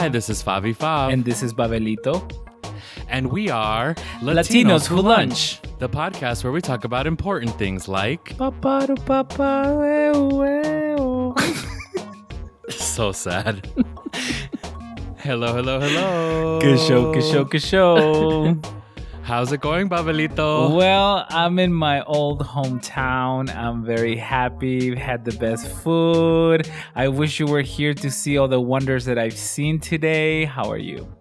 Hi, this is FavyFav. And this is Babelito. And we are Latinos Who Lunch, the podcast where we talk about important things like... So sad. Hello. Que show. How's it going, Babelito? Well, I'm in my old hometown. I'm very happy. Had the best food. I wish you were here to see all the wonders that I've seen today. How are you?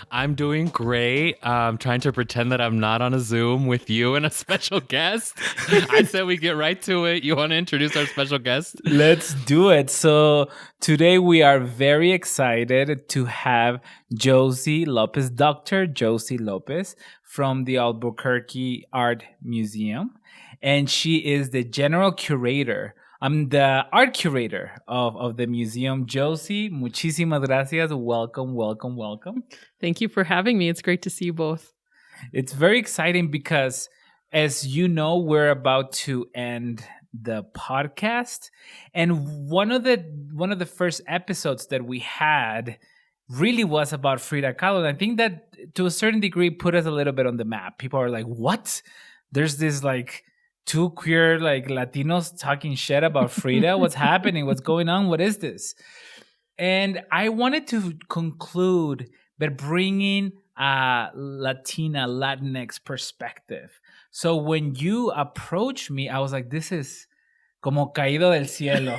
I'm doing great. I'm trying to pretend that I'm not on a Zoom with you and a special guest. I said we get right to it. You want to introduce our special guest? Let's do it. So today we are very excited to have Josie Lopez, Dr. Josie Lopez from the Albuquerque Art Museum. And she is the general curator. I'm the art curator of the museum. Josie, muchísimas gracias. Welcome. Thank you for having me. It's great to see you both. It's very exciting because, as you know, we're about to end the podcast. And one of the first episodes that we had really was about Frida Kahlo. And I think that to a certain degree put us a little bit on the map. People are like, what? There's this two queer Latinos talking shit about Frida. What's happening? What's going on? What is this? And I wanted to conclude by bringing a Latinx perspective. So when you approached me, I was like, this is como caído del cielo.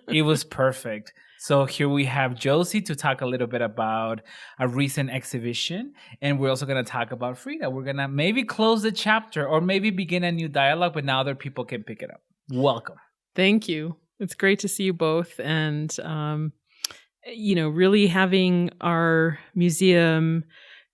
It was perfect. So here we have Josie to talk a little bit about a recent exhibition. And we're also going to talk about Frida. We're going to maybe close the chapter or maybe begin a new dialogue, but now other people can pick it up. Welcome. Thank you. It's great to see you both. And, really having our museum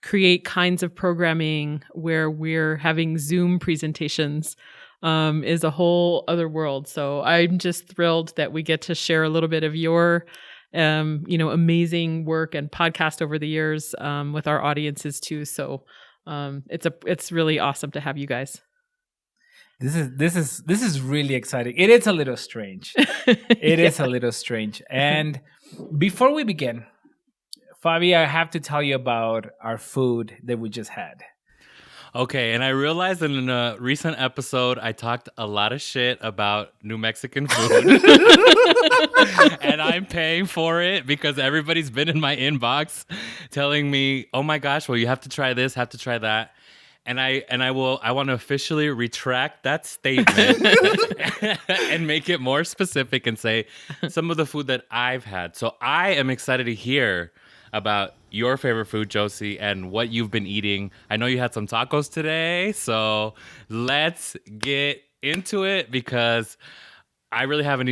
create kinds of programming where we're having Zoom presentations is a whole other world. So I'm just thrilled that we get to share a little bit of your, amazing work and podcast over the years with our audiences too. So it's really awesome to have you guys. This is really exciting. It is a little strange. It is a little strange. And before we begin, Fabi, I have to tell you about our food that we just had. Okay, and I realized that in a recent episode, I talked a lot of shit about New Mexican food. And I'm paying for it because everybody's been in my inbox telling me, oh my gosh, well, you have to try this, have to try that. And I want to officially retract that statement and make it more specific and say some of the food that I've had. So I am excited to hear about your favorite food, Josie, and what you've been eating. I know you had some tacos today, so let's get into it because I really haven't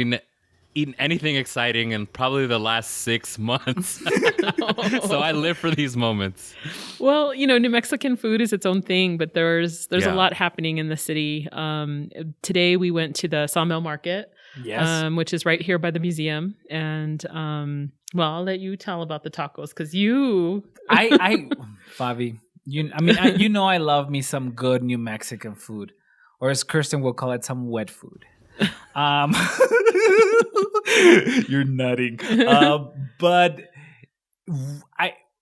eaten anything exciting in probably the last 6 months. So I live for these moments. Well, New Mexican food is its own thing, but there's a lot happening in the city. Today we went to the Sawmill Market, yes, which is right here by the museum. And I'll let you tell about the tacos because you... Fabi, I love me some good New Mexican food, or as Kirsten will call it, some wet food. You're nutting. But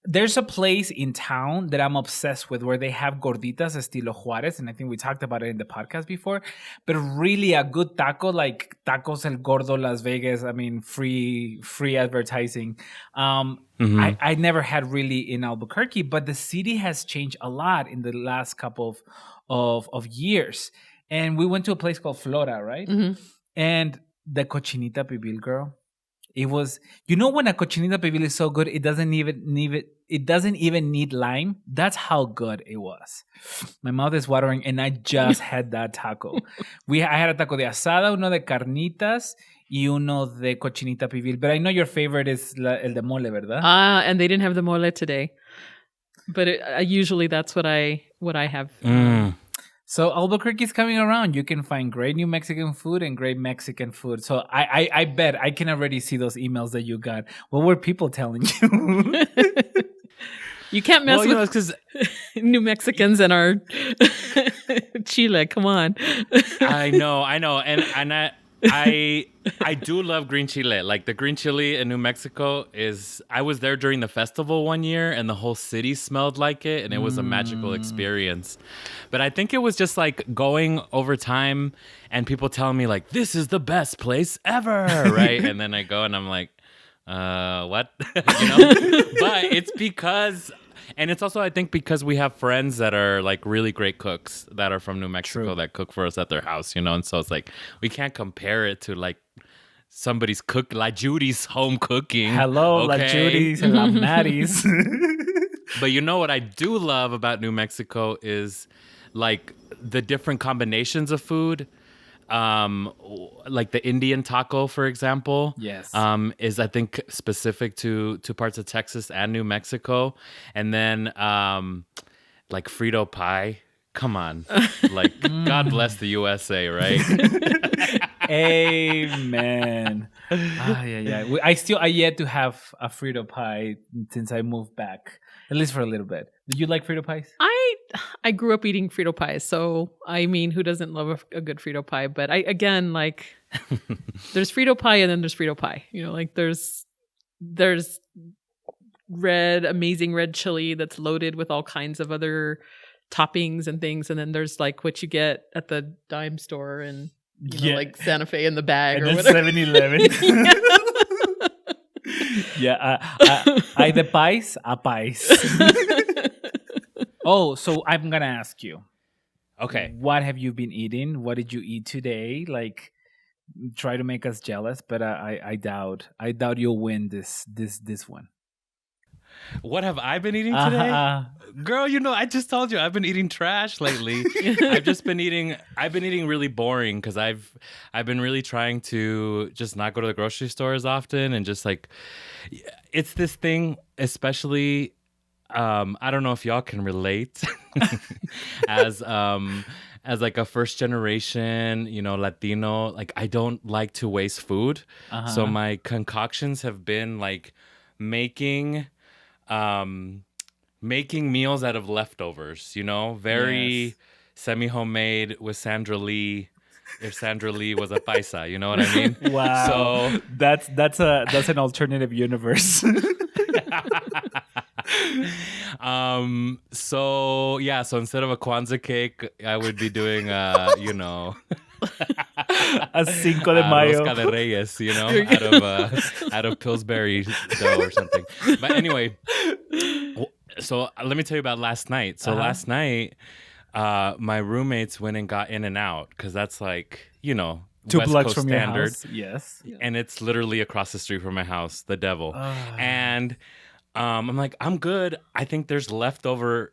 there's a place in town that I'm obsessed with where they have gorditas estilo Juarez, and I think we talked about it in the podcast before. But really, a good taco like Tacos El Gordo Las Vegas. I mean, free advertising. I never had really in Albuquerque, but the city has changed a lot in the last couple of years. And we went to a place called Flora, right? Mm-hmm. And the cochinita pibil, girl. It was, when a cochinita pibil is so good, it doesn't even need lime. That's how good it was. My mouth is watering, and I just had that taco. I had a taco de asada, uno de carnitas, y uno de cochinita pibil. But I know your favorite is el de mole, ¿verdad? And they didn't have the mole today. But usually that's what I have. So Albuquerque is coming around. You can find great New Mexican food and great Mexican food. So I bet I can already see those emails that you got. What were people telling you? You can't mess with because New Mexicans and our Chile. Come on. I know. And I do love green chile. Like the green chili in New Mexico I was there during the festival one year and the whole city smelled like it and it was a magical experience. But I think it was just like going over time and people telling me like, this is the best place ever, right? And then I go and I'm like, what? But it's because... And it's also, I think, because we have friends that are like really great cooks that are from New Mexico that cook for us at their house, And so it's like, we can't compare it to like somebody's like Judy's home cooking. Hello, La Judy's and La Maddie's. But you know what I do love about New Mexico is like the different combinations of food. Like the Indian taco, for example, yes, is I think specific to parts of Texas and New Mexico, and then like Frito pie. Come on, like God bless the USA, right? Amen. Yeah. I yet to have a Frito pie since I moved back, at least for a little bit. Did you like Frito pies? I grew up eating Frito pies, so I mean, who doesn't love a good Frito pie? But again, like, there's Frito pie and then there's Frito pie. Like there's amazing red chili that's loaded with all kinds of other toppings and things, and then there's like what you get at the dime store and like Santa Fe in the bag and or whatever. 7-Eleven. I the pies, a pies. Oh, so I'm gonna ask you. Okay. What have you been eating? What did you eat today? Like, try to make us jealous, but I doubt you'll win this one. What have I been eating today? Girl, I just told you I've been eating trash lately. I've been eating really boring because I've been really trying to just not go to the grocery store as often and just like, it's this thing, especially, I don't know if y'all can relate as like a first generation, Latino, like I don't like to waste food. So my concoctions have been like making meals out of leftovers, very semi-homemade with Sandra Lee. If Sandra Lee was a paisa, you know what I mean? Wow. So that's an alternative universe. So instead of a Kwanzaa cake, I would be doing a Cinco de Mayo Rosca de Reyes, out of Pillsbury dough or something. But anyway, so let me tell you about last night. So last night, my roommates went and got In-N-Out because that's like, 2 West blocks Coast from standard. Your house. Yes. And it's literally across the street from my house, the devil. And I'm like, I'm good. I think there's leftover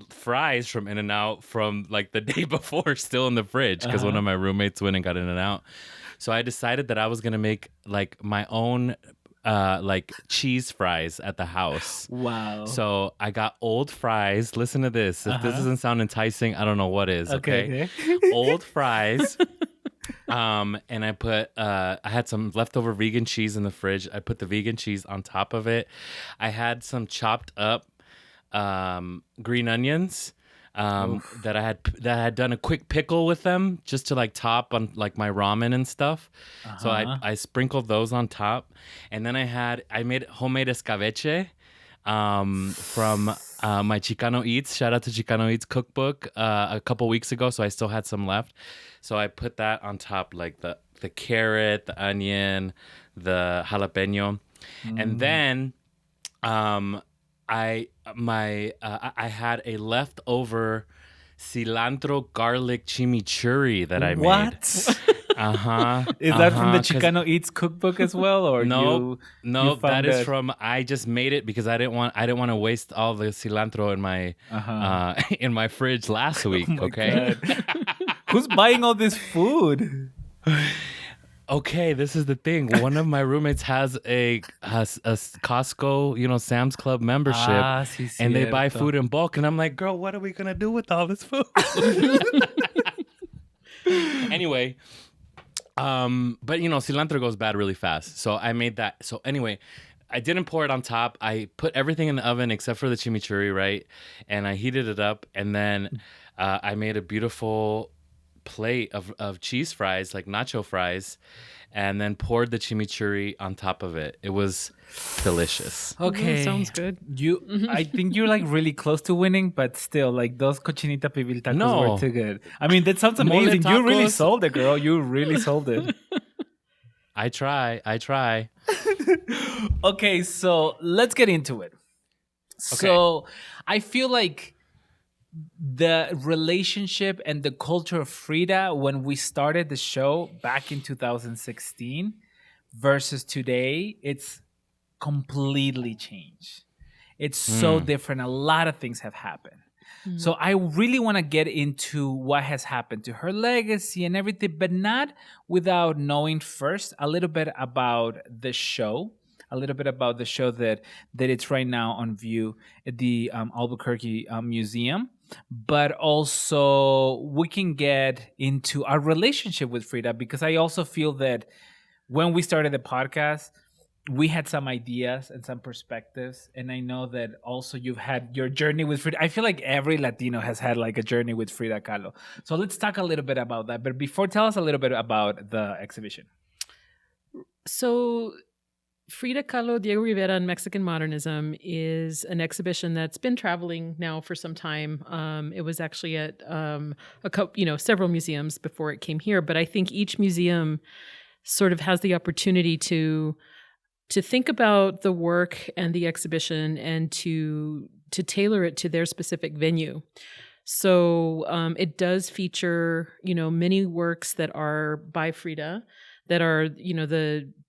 fries from In-N-Out from like the day before still in the fridge because one of my roommates went and got In-N-Out. So I decided that I was going to make like my own like cheese fries at the house. Wow. So I got old fries. Listen to this. If this doesn't sound enticing, I don't know what is. Okay. Old fries. And I had some leftover vegan cheese in the fridge. I put the vegan cheese on top of it. I had some chopped up green onions that I had done a quick pickle with them just to like top on like my ramen and stuff. So I sprinkled those on top, and then I made homemade escabeche from my Chicano Eats. Shout out to Chicano Eats cookbook a couple weeks ago. So I still had some left. So I put that on top, like the carrot, the onion, the jalapeno, and then I had a leftover cilantro garlic chimichurri that I made. What? Is that from the Chicano Eats cookbook as well, or no? That is from. I just made it because I didn't want to waste all the cilantro in my fridge last week. Okay. Who's buying all this food? Okay, this is the thing. One of my roommates has a Costco, Sam's Club membership, and they buy food in bulk. And I'm like, girl, what are we gonna do with all this food? Anyway, but cilantro goes bad really fast, so I made that. So anyway, I didn't pour it on top. I put everything in the oven except for the chimichurri, right? And I heated it up, and then I made a beautiful plate of cheese fries, like nacho fries, and then poured the chimichurri on top of it. It was delicious. Okay, sounds good. I think you're like really close to winning, but still, like those cochinita pibil tacos No. were too good. I mean, that sounds Mole amazing. You really tacos. sold it, girl. You really sold it. I try. Okay, so let's get into it. So I feel like the relationship and the culture of Frida when we started the show back in 2016 versus today, it's completely changed. It's so different. A lot of things have happened. So I really want to get into what has happened to her legacy and everything, but not without knowing first a little bit about the show, that it's right now on view at the Albuquerque Museum. But also we can get into our relationship with Frida, because I also feel that when we started the podcast, we had some ideas and some perspectives, and I know that also you've had your journey with Frida. I feel like every Latino has had like a journey with Frida Kahlo. So let's talk a little bit about that. But before, tell us a little bit about the exhibition. So Frida Kahlo, Diego Rivera, and Mexican Modernism is an exhibition that's been traveling now for some time. It was actually at several museums before it came here, but I think each museum sort of has the opportunity to think about the work and the exhibition and to tailor it to their specific venue. So it does feature, many works that are by Frida, that are,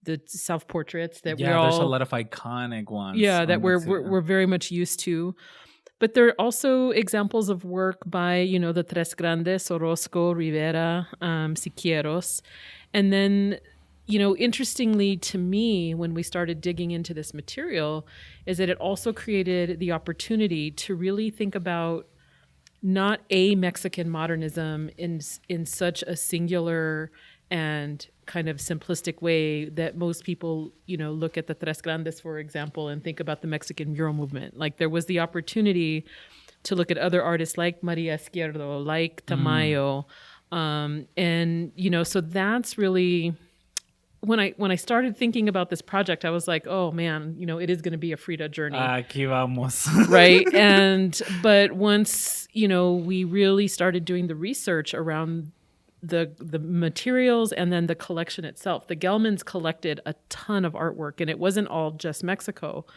the self-portraits that we're all... there's a lot of iconic ones. Yeah, that we're very much used to. But there are also examples of work by, the Tres Grandes, Orozco, Rivera, Siqueiros. And then, interestingly to me, when we started digging into this material, is that it also created the opportunity to really think about not a Mexican modernism in such a singular and kind of simplistic way that most people, look at the Tres Grandes, for example, and think about the Mexican mural movement. Like there was the opportunity to look at other artists like Maria Isquierdo, like Tamayo. So that's really, when I started thinking about this project, I was like, oh man, it is going to be a Frida journey. Aquí vamos. Right. But once, we really started doing the research around the materials and then the collection itself. The Gelmans collected a ton of artwork, and it wasn't all just Mexico,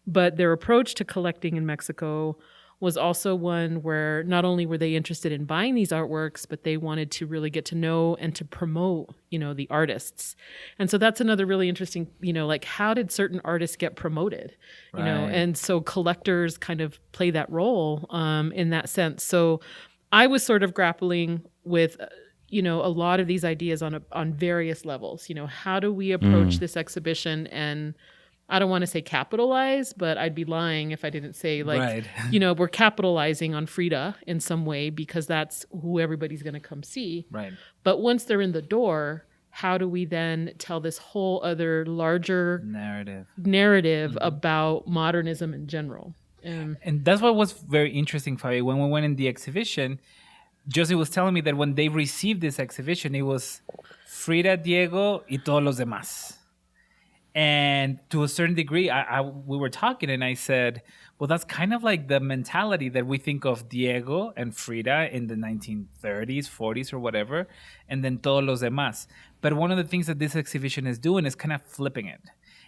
but their approach to collecting in Mexico was also one where not only were they interested in buying these artworks, but they wanted to really get to know and to promote, the artists. And so that's another really interesting, like how did certain artists get promoted, Right. And so collectors kind of play that role in that sense. So I was sort of grappling with a lot of these ideas on various levels. How do we approach this exhibition? And I don't want to say capitalize, but I'd be lying if I didn't say Right. We're capitalizing on Frida in some way because that's who everybody's going to come see. Right. But once they're in the door, how do we then tell this whole other larger narrative about modernism in general? And that's what was very interesting, Fabi. When we went in the exhibition, Josie was telling me that when they received this exhibition, it was Frida, Diego, y todos los demás. And to a certain degree, we were talking and I said, well, that's kind of like the mentality that we think of Diego and Frida in the 1930s, 40s or whatever, and then todos los demás. But one of the things that this exhibition is doing is kind of flipping it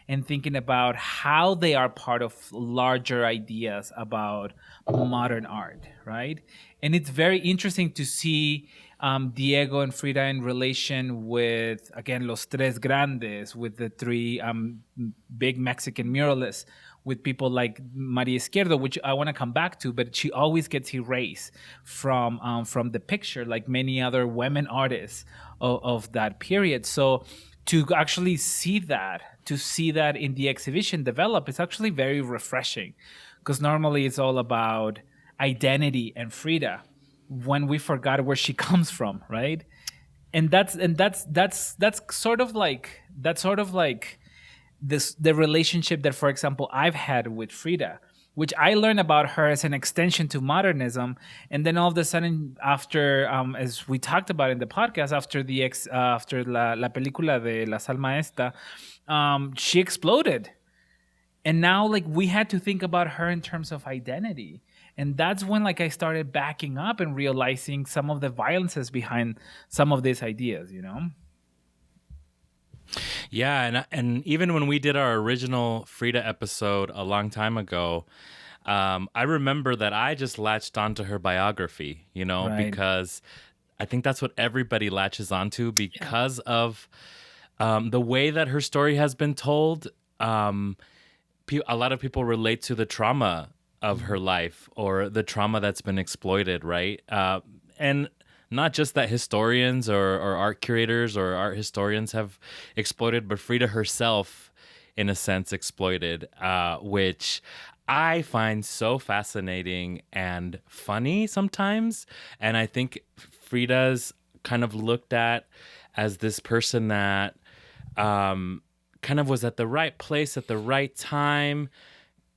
and thinking about how they are part of larger ideas about modern art, right? And it's very interesting to see Diego and Frida in relation with, again, Los Tres Grandes, with the three big Mexican muralists, with people like Maria Isquierdo, which I want to come back to, but she always gets erased from the picture, like many other women artists of that period. So to actually see that in the exhibition develop, it's actually very refreshing, because normally it's all about identity and Frida when we forgot where she comes from, right? And that's sort of like this, the relationship that, for example, I've had with Frida, which I learned about her as an extension to modernism. And then all of a sudden, after, as we talked about in the podcast, after la película de La Sal Maestra, she exploded. And now, like, we had to think about her in terms of identity. And that's when, like, I started backing up and realizing some of the violences behind some of these ideas, you know? Yeah, and even when we did our original Frida episode a long time ago, I remember that I just latched onto her biography, you know, Right. because I think that's what everybody latches onto because of the way that her story has been told. A lot of people relate to the trauma of her life or the trauma that's been exploited, right? And not just that historians or art curators or art historians have exploited, but Frida herself, in a sense, exploited, which I find so fascinating and funny sometimes. And I think Frida's kind of looked at as this person that kind of was at the right place at the right time,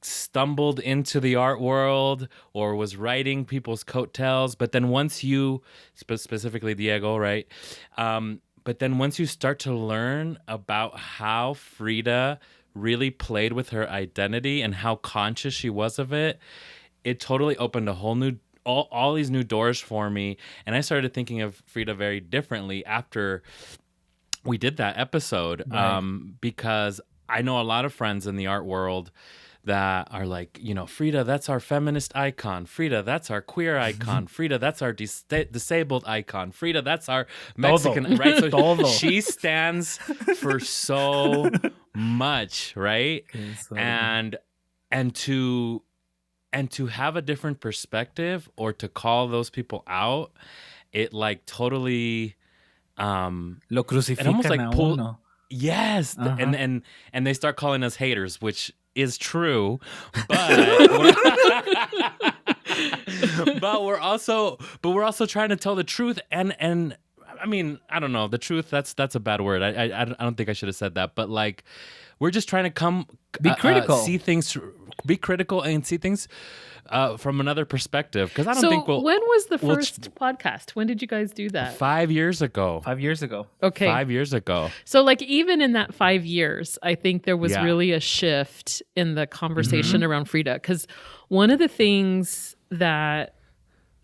stumbled into the art world or was riding people's coattails. But then once you, specifically Diego, right? But then once you start to learn about how Frida really played with her identity and how conscious she was of it, it totally opened a whole new, all these new doors for me. And I started thinking of Frida very differently after we did that episode, Right. because I know a lot of friends in the art world that are like, you know, Frida, that's our feminist icon. Frida, that's our queer icon. Frida, that's our disabled icon. Frida, that's our Mexican, right? So Todo. she stands for so much, right? And to have a different perspective or to call those people out, it like totally Lo crucifican it almost like a pulled. uno. Yes, Uh-huh. and they start calling us haters, which is true, but we're also trying to tell the truth, and I mean, I don't know, the truth, that's a bad word. I don't think I should have said that, but like we're just trying to Be critical. see things, be critical, and see things from another perspective. Because I don't think when was the first podcast? When did you guys do that? 5 years ago. 5 years ago. Okay. 5 years ago. So like even in that 5 years, I think there was Yeah. really a shift in the conversation around Frida. Because one of the things that,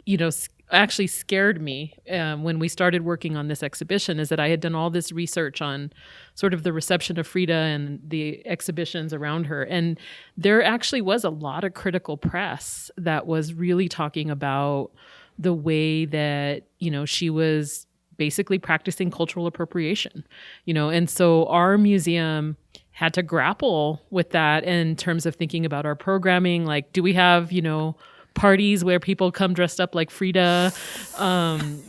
you know, actually scared me when we started working on this exhibition is that I had done all this research on sort of the reception of Frida and the exhibitions around her. And there actually was a lot of critical press that was really talking about the way that, you know, she was basically practicing cultural appropriation, you know, and so our museum had to grapple with that in terms of thinking about our programming. Like, do we have, you know, parties where people come dressed up like Frida,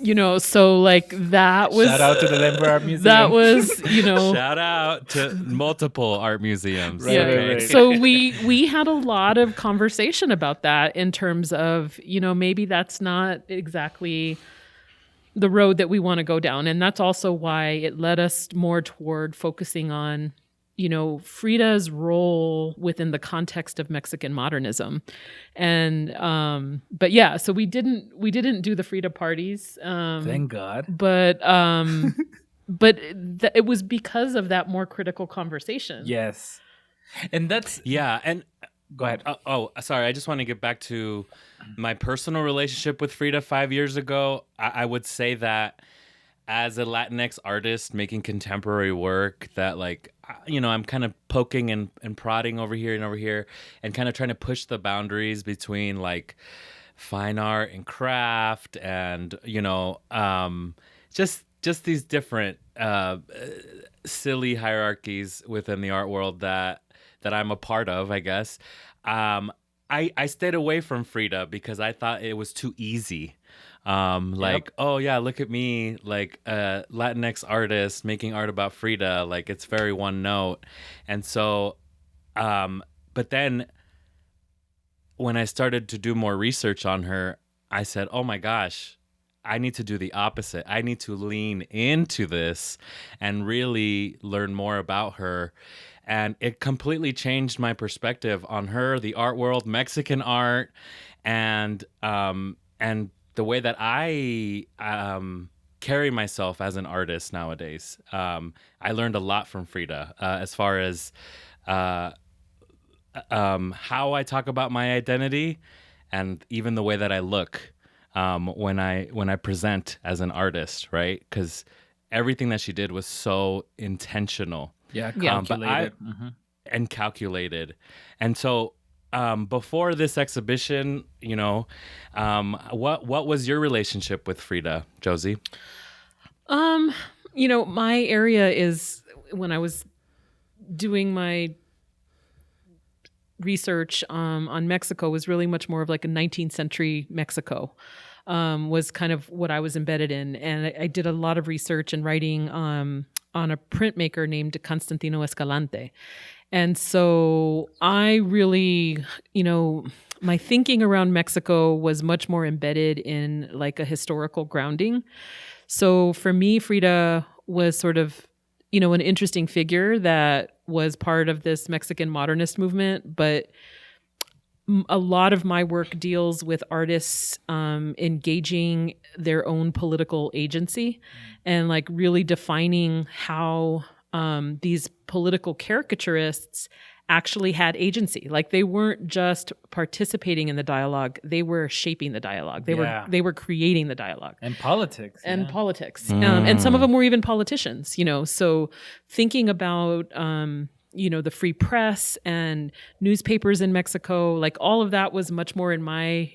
you know, so like that was Shout out to the Denver Art Museum. that was, you know, Shout out to multiple art museums. Right, yeah. right, right. So we had a lot of conversation about that in terms of, you know, maybe that's not exactly the road that we want to go down. And that's also why it led us more toward focusing on, you know, Frida's role within the context of Mexican modernism. And but yeah, so we didn't do the Frida parties. Thank God. But it was because of that more critical conversation. Yes. And that's... Yeah, and Go ahead. sorry, I just want to get back to my personal relationship with Frida 5 years ago. I would say that as a Latinx artist making contemporary work, that like, you know, I'm kind of poking and prodding over here and kind of trying to push the boundaries between like fine art and craft and, you know, just these different silly hierarchies within the art world that I'm a part of, I guess. I stayed away from Frida because I thought it was too easy. Like, oh yeah, look at me, like a Latinx artist making art about Frida, like it's very one note. And so, but then when I started to do more research on her, I said, oh my gosh, I need to do the opposite. I need to lean into this and really learn more about her. And it completely changed my perspective on her, the art world, Mexican art, and the way that I carry myself as an artist nowadays. I learned a lot from Frida as far as how I talk about my identity, and even the way that I look when I present as an artist, right? Because everything that she did was so intentional. Yeah, calculated. And calculated. And so before this exhibition, what was your relationship with Frida, Josie? My area is, when I was doing my research on Mexico, was really much more of like a 19th century Mexico, was kind of what I was embedded in. And I did a lot of research and writing on a printmaker named Constantino Escalante. And so I really, my thinking around Mexico was much more embedded in like a historical grounding. So for me, Frida was sort of, an interesting figure that was part of this Mexican modernist movement. But a lot of my work deals with artists engaging their own political agency and like really defining how these political caricaturists actually had agency. Like they weren't just participating in the dialogue; they were shaping the dialogue. They were creating the dialogue and politics and some of them were even politicians. So thinking about the free press and newspapers in Mexico, like all of that was much more in my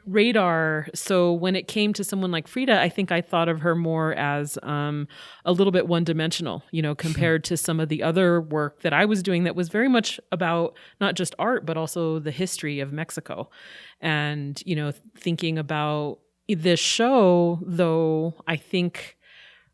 radar. So when it came to someone like Frida, I think I thought of her more as a little bit one-dimensional, compared to some of the other work that I was doing that was very much about not just art, but also the history of Mexico. And, thinking about this show, though, I think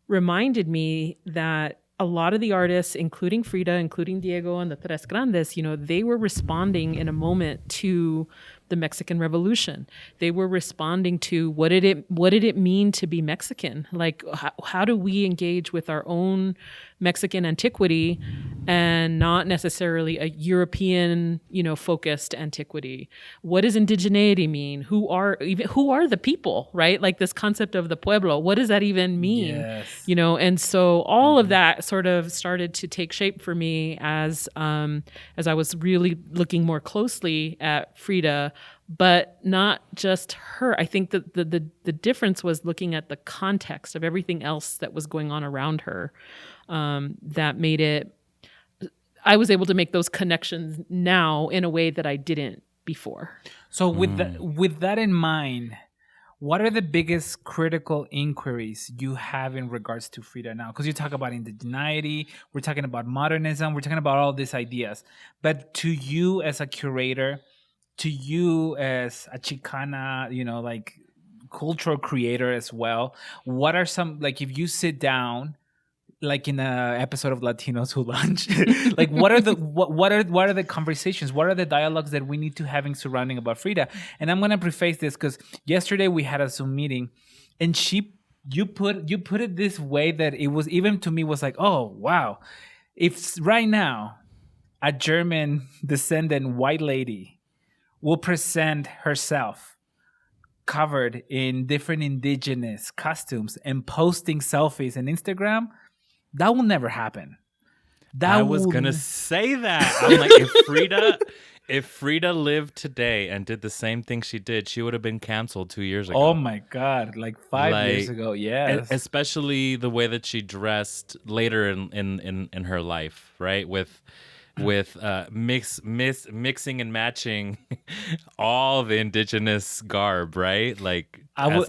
reminded me that a lot of the artists, including Frida, including Diego and the Tres Grandes, they were responding in a moment to the Mexican Revolution. They were responding to what did it mean to be Mexican? Like, how do we engage with our own Mexican antiquity and not necessarily a European, focused antiquity? What does indigeneity mean? Who are the people, right? Like this concept of the pueblo. What does that even mean? Yes. And so all of that sort of started to take shape for me as I was really looking more closely at Frida, but not just her. I think that the difference was looking at the context of everything else that was going on around her. That made it, I was able to make those connections now in a way that I didn't before. So with that in mind, what are the biggest critical inquiries you have in regards to Frida now? Because you talk about indigeneity, we're talking about modernism, we're talking about all these ideas. But to you as a curator, to you as a Chicana, like cultural creator as well, what are some, like if you sit down, like in a episode of Latinos Who Lunch, like what are the conversations, what are the dialogues that we need to having surrounding about Frida? And I'm gonna preface this because yesterday we had a Zoom meeting, and you put it this way that it was, even to me, was like, oh wow, if right now a German descendant white lady will present herself covered in different indigenous costumes and posting selfies on Instagram, that will never happen. I was gonna say that. I'm like, if Frida lived today and did the same thing she did, she would have been canceled 2 years ago. Oh my God, like 5 years ago, yes. Especially the way that she dressed later in her life, right? With mixing and matching all the indigenous garb, right? Like I was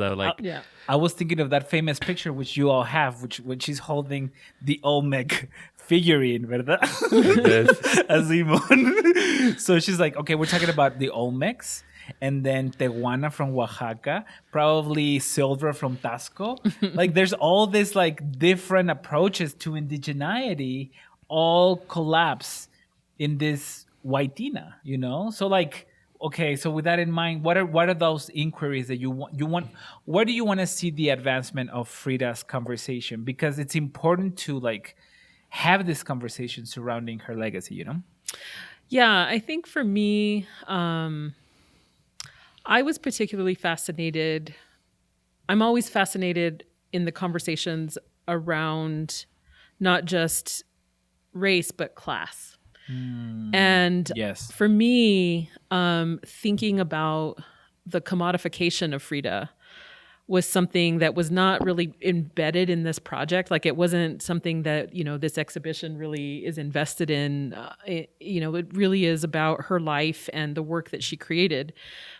thinking of that famous picture which you all have, when she's holding the Olmec figurine, ¿verdad? A Simón. So she's like, okay, we're talking about the Olmecs, and then Tehuana from Oaxaca, probably silver from Tasco. Like there's all this like different approaches to indigeneity all collapse in this whitina, So like, okay, so with that in mind, what are those inquiries that you want? Where do you want to see the advancement of Frida's conversation? Because it's important to like have this conversation surrounding her legacy. You know? Yeah, I think for me, I was particularly fascinated. I'm always fascinated in the conversations around not just race but class. And yes, for me, thinking about the commodification of Frida was something that was not really embedded in this project. Like, it wasn't something that, this exhibition really is invested in. It really is about her life and the work that she created.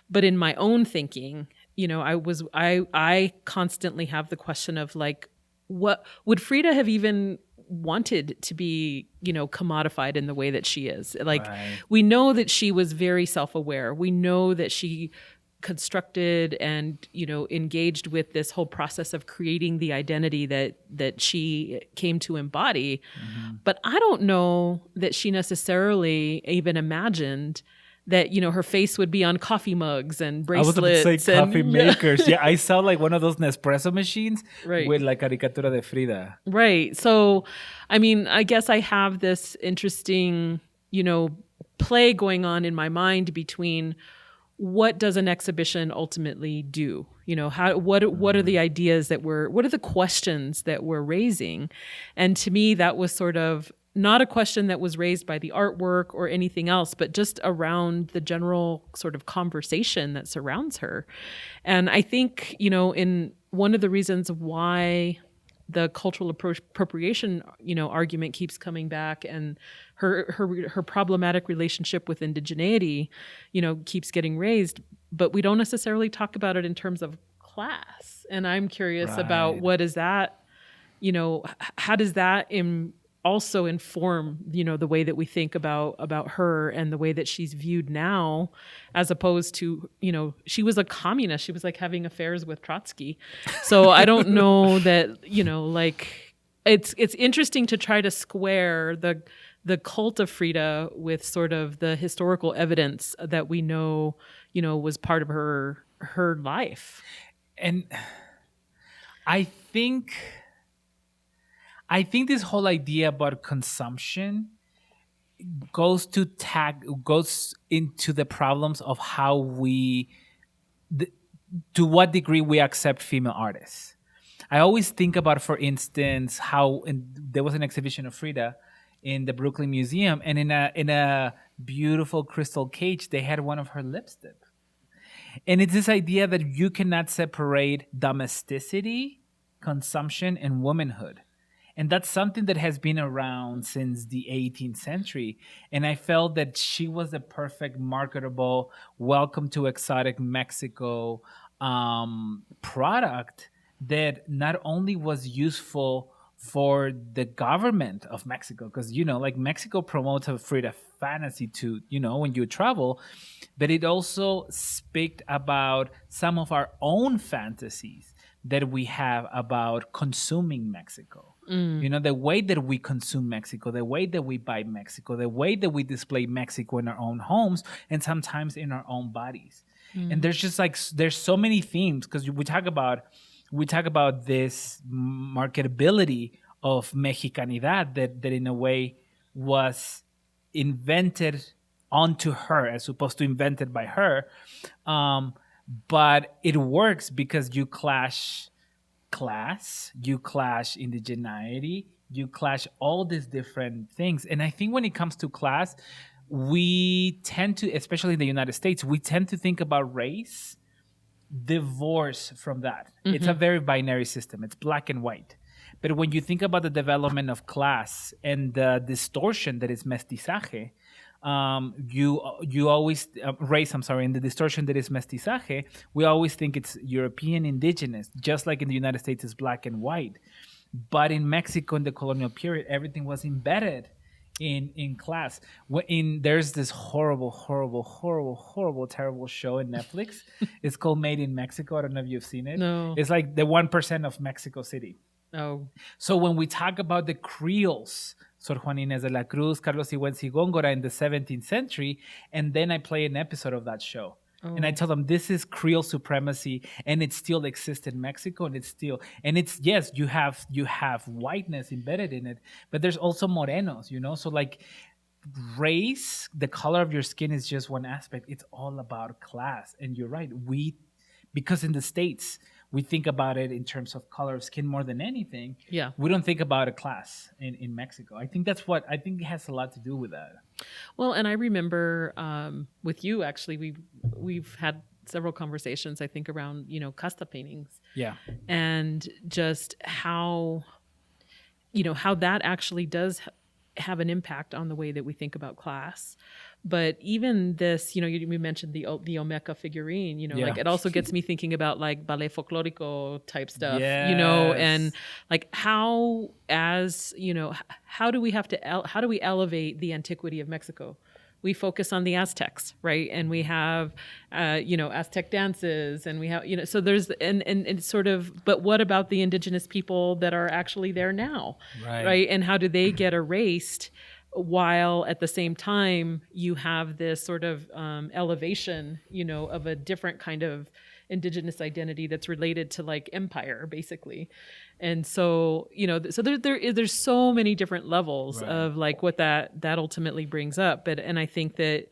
But in my own thinking, I constantly have the question of like, what would Frida have even wanted to be, commodified in the way that she is? Like, right. We know that she was very self-aware. We know that she constructed and, engaged with this whole process of creating the identity that she came to embody. Mm-hmm. But I don't know that she necessarily even imagined that, her face would be on coffee mugs and bracelets. I was about to say coffee and, makers. Yeah, I saw like one of those Nespresso machines right. with like caricatura de Frida. Right. So, I mean, I guess I have this interesting, play going on in my mind between what does an exhibition ultimately do? What are the ideas what are the questions that we're raising? And to me, that was sort of not a question that was raised by the artwork or anything else, but just around the general sort of conversation that surrounds her. And I think, in one of the reasons why the cultural appropriation, argument keeps coming back, and her problematic relationship with indigeneity, keeps getting raised, but we don't necessarily talk about it in terms of class. And I'm curious about what is that, how does that also inform, the way that we think about her and the way that she's viewed now, as opposed to, she was a communist. She was like having affairs with Trotsky. So I don't know that, like it's interesting to try to square the cult of Frida with sort of the historical evidence that we know, was part of her life. And I think this whole idea about consumption goes into the problems of how to what degree we accept female artists. I always think about, for instance, how there was an exhibition of Frida in the Brooklyn Museum, and in a beautiful crystal cage, they had one of her lipstick. And it's this idea that you cannot separate domesticity, consumption, and womanhood. And that's something that has been around since the 18th century. And I felt that she was the perfect marketable, welcome to exotic Mexico product that not only was useful for the government of Mexico, because, like Mexico promotes a Frida fantasy to, when you travel, but it also speaks about some of our own fantasies that we have about consuming Mexico. The way that we consume Mexico, the way that we buy Mexico, the way that we display Mexico in our own homes and sometimes in our own bodies. And there's just there's so many themes, because we talk about this marketability of Mexicanidad that in a way was invented onto her as opposed to invented by her. But it works because you clash class, you clash indigeneity, you clash all these different things. And I think when it comes to class, we tend to, especially in the United States, we tend to think about race divorce from that. Mm-hmm. It's a very binary system. It's black and white. But when you think about the development of class and the distortion that is mestizaje, you always race. I'm sorry, and the distortion that is mestizaje, we always think it's European indigenous, just like in the United States it's black and white. But in Mexico in the colonial period, everything was embedded in class. There's this horrible, terrible show in Netflix. It's called Made in Mexico. I don't know if you've seen it. No. It's like the 1% of Mexico City. Oh. So when we talk about the Creoles Sor Juana Inés de la Cruz, Carlos Sigüenza y Góngora in the 17th century, and then I play an episode of that show. And I tell them this is Creole supremacy, and it still exists in Mexico, and it's yes, you have whiteness embedded in it, but there's also morenos, so like race, the color of your skin is just one aspect. It's all about class. And you're right, because in the States we think about it in terms of color of skin more than anything. Yeah. We don't think about a class in Mexico. I think it has a lot to do with that. Well, and I remember with you, actually, we've had several conversations, I think, around, casta paintings. Yeah. And just how that actually does have an impact on the way that we think about class. But even this, we mentioned the Olmeca figurine, like it also gets me thinking about like ballet folklorico type stuff, and like how do we elevate the antiquity of Mexico? We focus on the Aztecs, right? And we have, Aztec dances, and we have, so there's, and it's sort of, but what about the indigenous people that are actually there now, right? And how do they get erased while at the same time you have this sort of elevation, of a different kind of indigenous identity that's related to like empire, basically. And so, so there's so many different levels of like what that ultimately brings up. And I think that,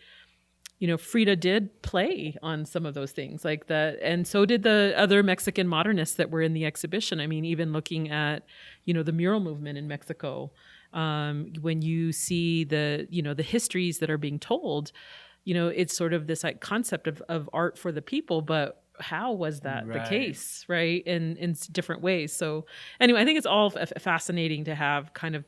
Frida did play on some of those things like that. And so did the other Mexican modernists that were in the exhibition. I mean, even looking at, the mural movement in Mexico, when you see the histories that are being told, it's sort of this like concept of art for the people, but how was that the case, right? In different ways. So anyway, I think it's all fascinating to have kind of,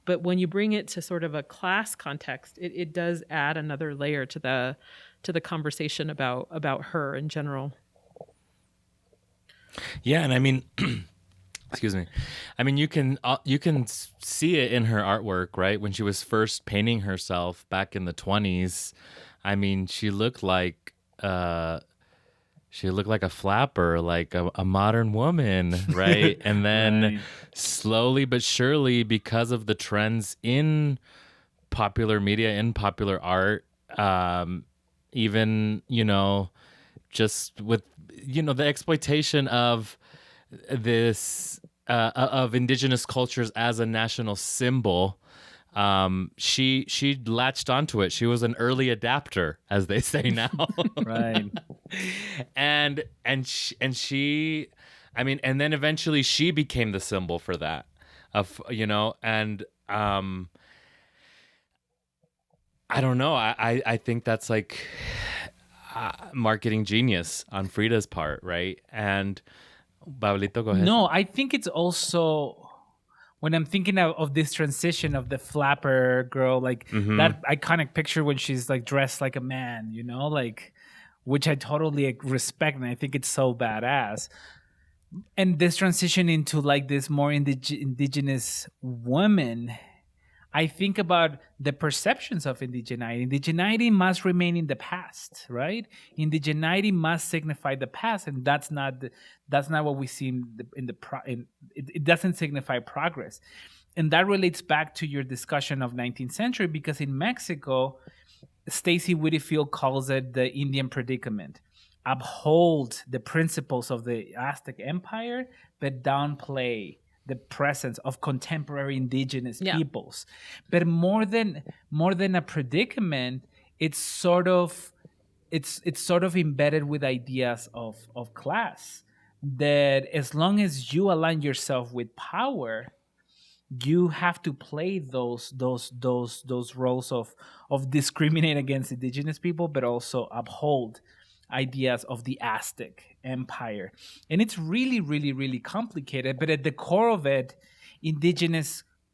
but when you bring it to sort of a class context, it does add another layer to the conversation about her in general. Yeah, and I mean, excuse me. I mean, you can see it in her artwork, right? When she was first painting herself back in the 1920s, I mean, she looked like a flapper, like a modern woman, right? And then slowly but surely, because of the trends in popular media, in popular art, even, just with, the exploitation of this, of indigenous cultures as a national symbol, she latched onto it. She was an early adapter, as they say now. Right. And she, I mean, and then eventually she became the symbol for that, and I don't know. I think that's like marketing genius on Frida's part, right? And Babelito, go ahead. No, I think it's also, when I'm thinking of this transition of the flapper girl, like that iconic picture when she's like dressed like a man, like, which I totally respect, and I think it's so badass. And this transition into like this more indigenous woman, I think about the perceptions of indigeneity. Indigeneity must remain in the past, right? Indigeneity must signify the past, and that's not what we see it doesn't signify progress. And that relates back to your discussion of 19th century, because in Mexico, Stacy Whitfield calls it the Indian predicament. Uphold the principles of the Aztec Empire, but downplay the presence of contemporary indigenous peoples. But more than a predicament, it's sort of embedded with ideas of class, that as long as you align yourself with power, you have to play those roles of discriminate against indigenous people, but also uphold ideas of the Aztec Empire. And it's really, really, really complicated. But at the core of it,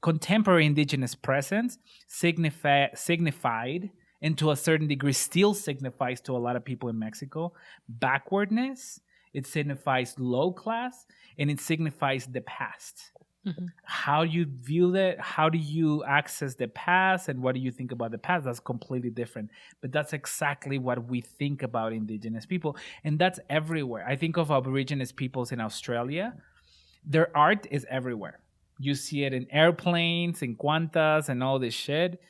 contemporary indigenous presence signified, and to a certain degree still signifies to a lot of people in Mexico, backwardness. It signifies low class, and it signifies the past. Mm-hmm. How you view that, how do you access the past, and what do you think about the past? That's completely different. But that's exactly what we think about indigenous people. And that's everywhere. I think of Aborigines peoples in Australia. Their art is everywhere. You see it in airplanes, in Qantas, and all this shit.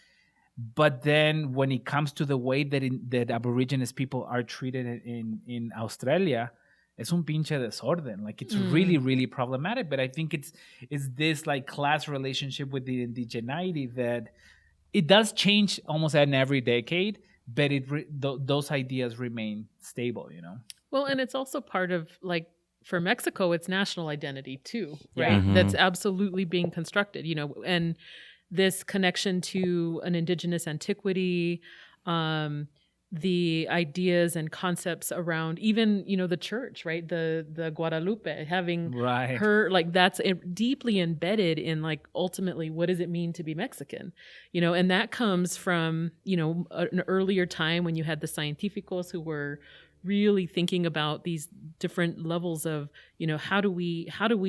But then when it comes to the way that Aborigines people are treated in Australia, es un pinche desorden. Like, it's really, really problematic. But I think it's this like class relationship with the indigeneity that it does change almost in every decade, but those ideas remain stable, you know? Well, and it's also part of, like, for Mexico, it's national identity too, right? Yeah. Mhm. That's absolutely being constructed, you know, and this connection to an indigenous antiquity, the ideas and concepts around even, you know, the church, right? The Guadalupe, having Right. her, like, that's deeply embedded in, like, ultimately, what does it mean to be Mexican? You know, and that comes from, you know, an earlier time when you had the scientificos who were really thinking about these different levels of, you know, how do we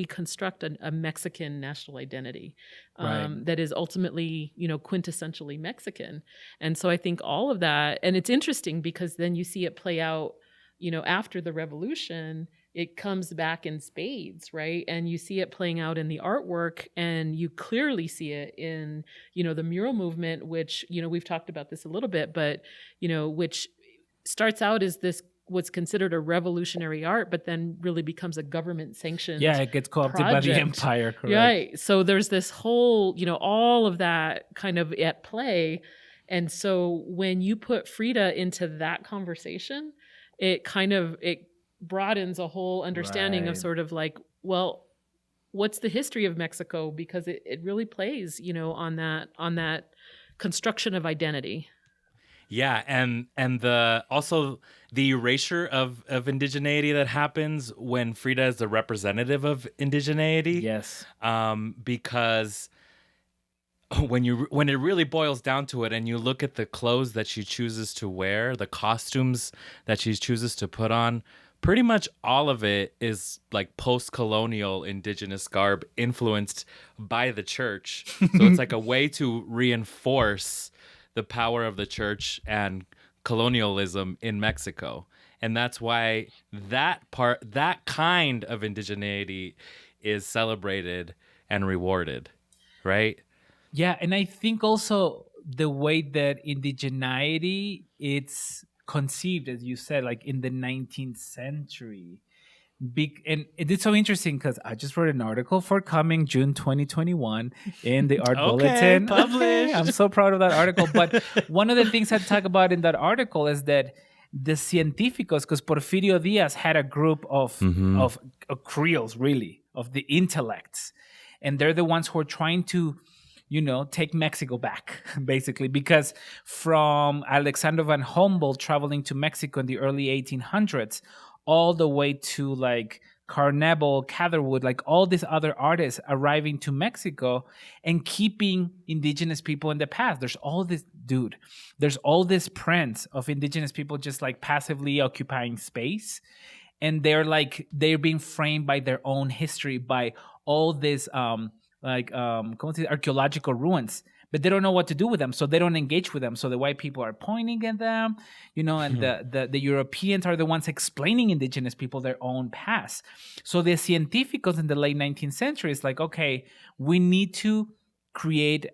construct a Mexican national identity that is ultimately, you know, quintessentially Mexican. And so I think all of that, and it's interesting because then you see it play out, you know, after the revolution, it comes back in spades, right? And you see it playing out in the artwork, and you clearly see it in, you know, the mural movement, which, you know, we've talked about this a little bit, but, you know, which starts out as this what's considered a revolutionary art, but then really becomes a government sanctioned. Yeah, it gets co-opted by the empire, correct? Right. So there's this whole, you know, all of that kind of at play. And so when you put Frida into that conversation, it broadens a whole understanding of sort of like, well, what's the history of Mexico? Because it really plays, you know, on that construction of identity. Yeah, and also the erasure of indigeneity that happens when Frida is the representative of indigeneity. Yes. Because when it really boils down to it, and you look at the clothes that she chooses to wear, the costumes that she chooses to put on, pretty much all of it is like post-colonial indigenous garb influenced by the church. So it's like a way to reinforce the power of the church and colonialism in Mexico. And that's why that kind of indigeneity is celebrated and rewarded, right? Yeah, and I think also the way that indigeneity it's conceived, as you said, like in the 19th century. And it's so interesting because I just wrote an article for coming June 2021 in the Art Bulletin. Published. I'm so proud of that article. But one of the things I talk about in that article is that the científicos, because Porfirio Díaz had a group of creoles, really, of the intellects. And they're the ones who are trying to, you know, take Mexico back, basically, because from Alexander von Humboldt traveling to Mexico in the early 1800s, all the way to like Carnevale, Catherwood, like all these other artists arriving to Mexico and keeping indigenous people in the past. There's all this prints of indigenous people just like passively occupying space. And they're being framed by their own history, by all this archaeological ruins. But they don't know what to do with them, so they don't engage with them. So the white people are pointing at them, you know, and the Europeans are the ones explaining indigenous people their own past. So the científicos in the late 19th century is like, okay, we need to create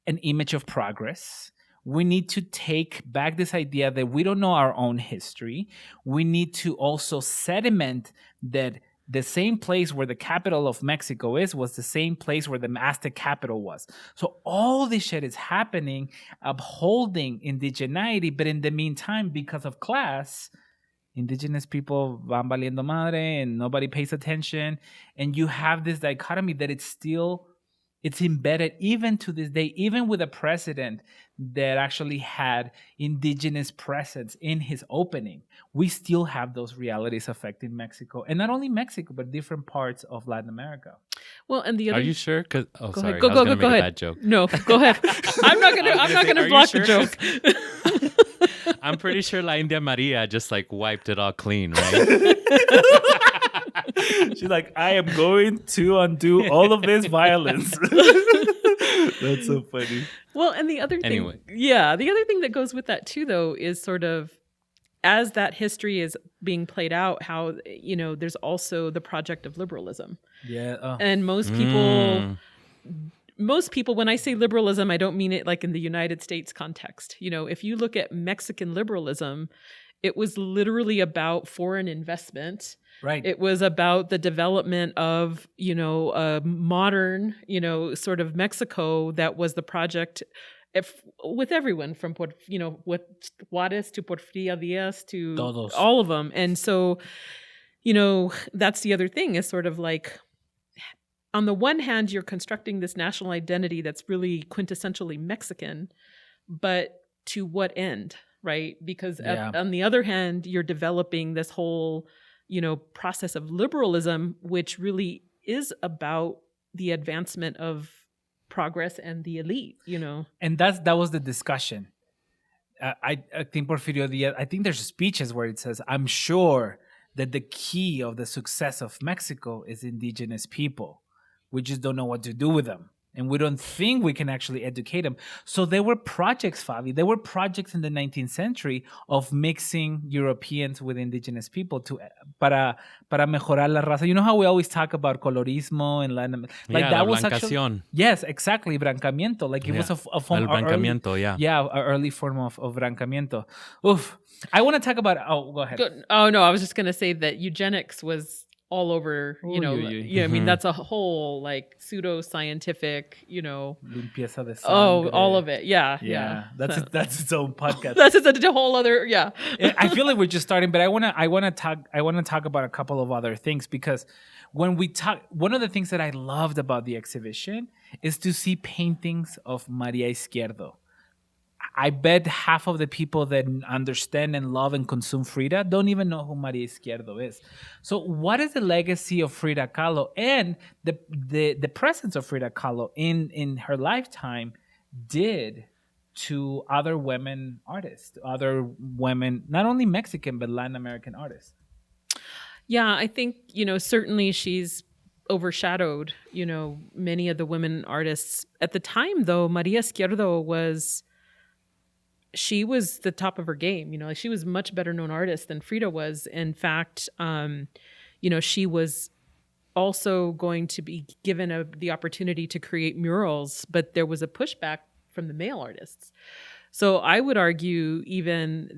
an image of progress. We need to take back this idea that we don't know our own history. We need to also sediment that the same place where the capital of Mexico was the same place where the Aztec capital was. So all this shit is happening, upholding indigeneity, but in the meantime, because of class, indigenous people van valiendo madre and nobody pays attention. And you have this dichotomy that it's embedded even to this day, even with a president that actually had indigenous presence in his opening. We still have those realities affecting Mexico, and not only Mexico, but different parts of Latin America. Well, and the other. Are you sure? Go sorry, ahead. Go make ahead. a bad joke. No, go ahead. I'm not gonna block the joke. I'm pretty sure La India Maria just like wiped it all clean, right? She's like, I am going to undo all of this violence. That's so funny. Well, and the other thing, the other thing that goes with that too, though, is sort of as that history is being played out, how, you know, there's also the Project of Liberalism. Yeah. And most people most people, when I say liberalism, I don't mean it like in the United States context. If you look at Mexican liberalism, it was literally about foreign investment. Right. It was about the development of, a modern, sort of Mexico that was the project with everyone from, with Juarez to Porfirio Diaz to Todos. all of them. And so, that's the other thing is sort of like, on the one hand, you're constructing this national identity that's really quintessentially Mexican, but to what end, right? Because on the other hand, you're developing this whole, process of liberalism, which really is about the advancement of progress and the elite, And that was the discussion. I think Porfirio Diaz, I think there's speeches where it says, I'm sure that the key of the success of Mexico is indigenous people. We just don't know what to do with them. And we don't think we can actually educate them. So there were projects, Fabi. There were projects in the 19th century of mixing Europeans with indigenous people para mejorar la raza. You know how we always talk about colorismo and Latin, like yeah, that la was blancación. Actually, yes, exactly, brancamiento. Like it was a form El brancamiento, early, yeah. an early form of brancamiento. Oof. I want to talk about. Oh, go ahead. Oh no, I was just going to say that eugenics was all over, I mean, that's a whole like pseudo-scientific, Limpieza de sangre. all of it. Yeah. That's its own podcast. That's a whole other, I feel like we're just starting, but I want to talk about a couple of other things, because when we talk, one of the things that I loved about the exhibition is to see paintings of Maria Isquierdo. I bet half of the people that understand and love and consume Frida don't even know who Maria Isquierdo is. So what is the legacy of Frida Kahlo and the presence of Frida Kahlo in her lifetime did to other women artists, other women, not only Mexican, but Latin American artists? Yeah, I think, certainly she's overshadowed, many of the women artists. At the time, though, Maria Isquierdo she was the top of her game. She was a much better known artist than Frida was. In fact, she was also going to be given the opportunity to create murals, but there was a pushback from the male artists. So I would argue even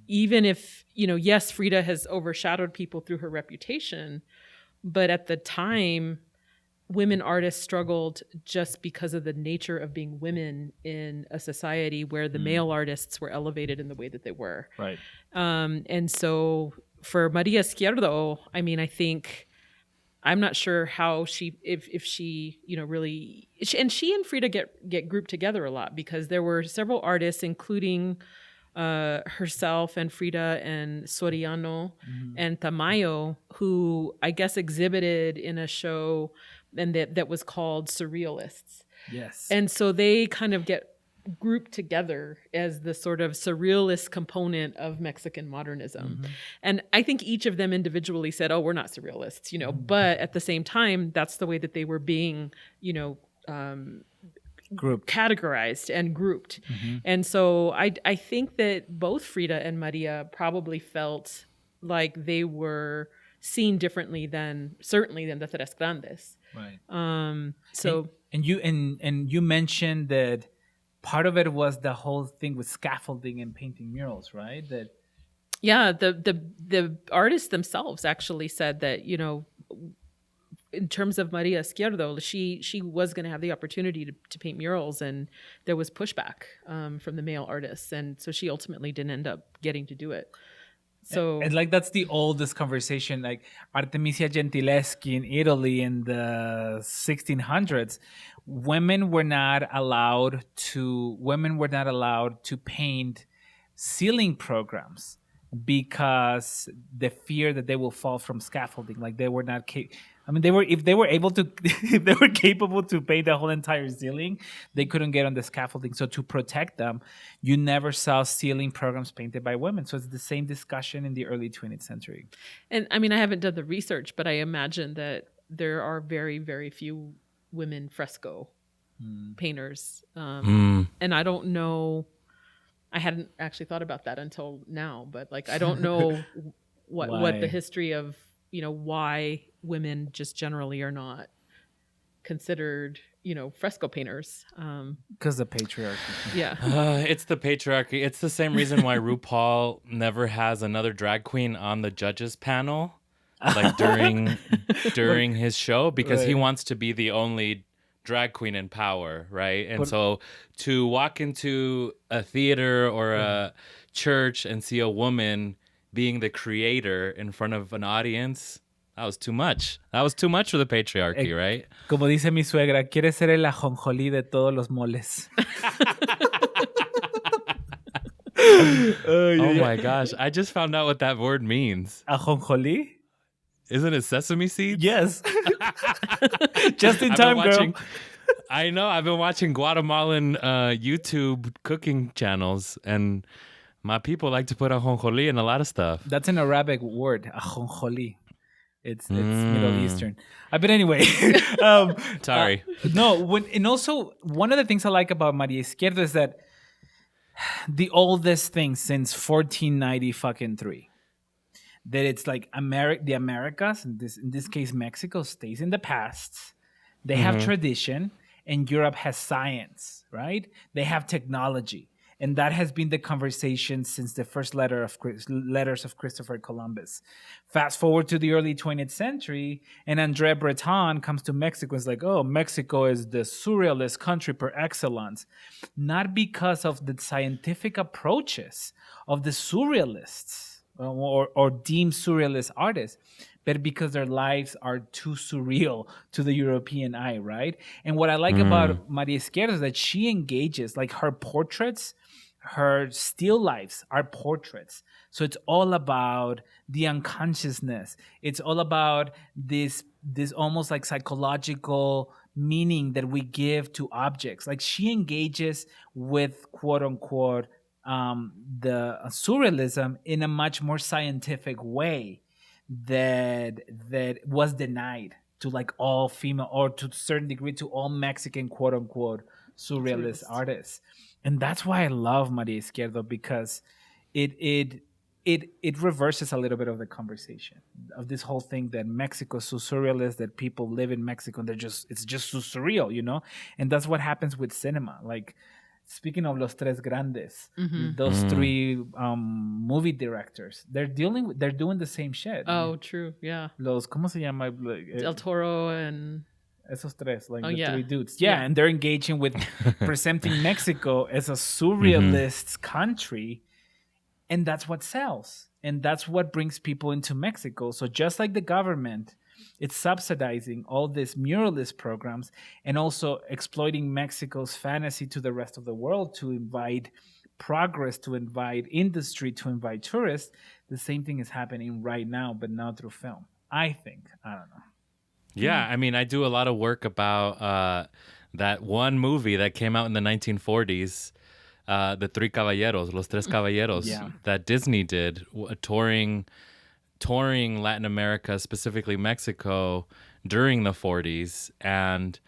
if, yes, Frida has overshadowed people through her reputation, but at the time, women artists struggled just because of the nature of being women in a society where the male artists were elevated in the way that they were. Right. And so for Maria Izquierdo, I mean, I think, I'm not sure how if she, really, and she and Frida get grouped together a lot, because there were several artists, including herself and Frida and Soriano and Tamayo, who I guess exhibited in a show and that was called Surrealists. Yes. And so they kind of get grouped together as the sort of surrealist component of Mexican modernism. And I think each of them individually said, oh, we're not surrealists, but at the same time, that's the way that they were being, categorized and grouped. And so I think that both Frida and Maria probably felt like they were seen differently than the Tres Grandes. Right. So and you mentioned that part of it was the whole thing with scaffolding and painting murals, right? That the artists themselves actually said that, in terms of Maria Izquierdo, she was going to have the opportunity to paint murals, and there was pushback from the male artists, and so she ultimately didn't end up getting to do it. So and like that's the oldest conversation. Like Artemisia Gentileschi in Italy in the 1600s, women were not allowed to paint ceiling programs because the fear that they will fall from scaffolding. Like they were not if they were capable to paint the whole entire ceiling, they couldn't get on the scaffolding. So to protect them, you never saw ceiling programs painted by women. So it's the same discussion in the early 20th century. And I mean, I haven't done the research, but I imagine that there are very, very few women fresco painters. And I don't know, I hadn't actually thought about that until now, but like, I don't know what the history of, why women just generally are not considered, fresco painters. Because the patriarchy. Yeah. It's the patriarchy. It's the same reason why RuPaul never has another drag queen on the judges panel, like during his show, because he wants to be the only drag queen in power, right? And so to walk into a theater or a church and see a woman being the creator in front of an audience, that was too much. That was too much for the patriarchy, right? Como dice mi suegra, quiere ser el ajonjolí de todos los moles. Oh my gosh. I just found out what that word means. Ajonjolí? Isn't it sesame seeds? Yes. Just in time, girl. I know. I've been watching Guatemalan YouTube cooking channels, and my people like to put ajonjolí in a lot of stuff. That's an Arabic word, ajonjolí. It's Middle Eastern. But anyway. Sorry. And also, one of the things I like about Maria Isquierdo is that the oldest thing since 1493, that it's like the Americas, in this case Mexico, stays in the past. They have tradition, and Europe has science, right? They have technology. And that has been the conversation since the first letters of Christopher Columbus. Fast forward to the early 20th century, and André Breton comes to Mexico. It's like, oh, Mexico is the surrealist country per excellence. Not because of the scientific approaches of the surrealists or deemed surrealist artists, but because their lives are too surreal to the European eye, right? And what I like about Maria Izquierdo is that she engages, like her portraits, her still lifes are portraits. So it's all about the unconsciousness. It's all about this almost like psychological meaning that we give to objects. Like she engages with quote unquote the surrealism in a much more scientific way that was denied to like all female, or to a certain degree to all Mexican quote unquote surrealist artists. And that's why I love Maria Izquierdo, because it reverses a little bit of the conversation of this whole thing that Mexico is so surrealist, that people live in Mexico and it's just so surreal, And that's what happens with cinema. Like, speaking of Los Tres Grandes, those three movie directors, they're doing the same shit. Oh, true. Yeah. ¿Cómo se llama? Del Toro and esos tres, like the three dudes. Yeah, and they're engaging with presenting Mexico as a surrealist country, and that's what sells. And that's what brings people into Mexico. So just like the government, it's subsidizing all these muralist programs and also exploiting Mexico's fantasy to the rest of the world to invite progress, to invite industry, to invite tourists. The same thing is happening right now, but now through film. I think. I don't know. Yeah, I mean, I do a lot of work about that one movie that came out in the 1940s, the Three Caballeros, Los Tres Caballeros, that Disney did, touring Latin America, specifically Mexico, during the 40s. And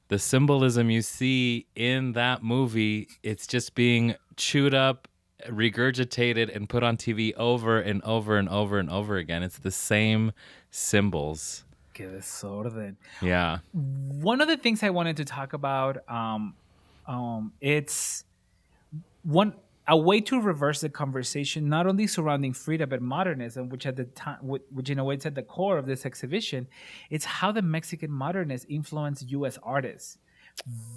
the symbolism you see in that movie, it's just being chewed up, regurgitated, and put on TV over and over and over and over again. It's the same symbols. Que desorden. Yeah. One of the things I wanted to talk about, it's a way to reverse the conversation, not only surrounding Frida, but modernism, which at the time, which in a way is at the core of this exhibition. It's how the Mexican modernists influenced U.S. artists.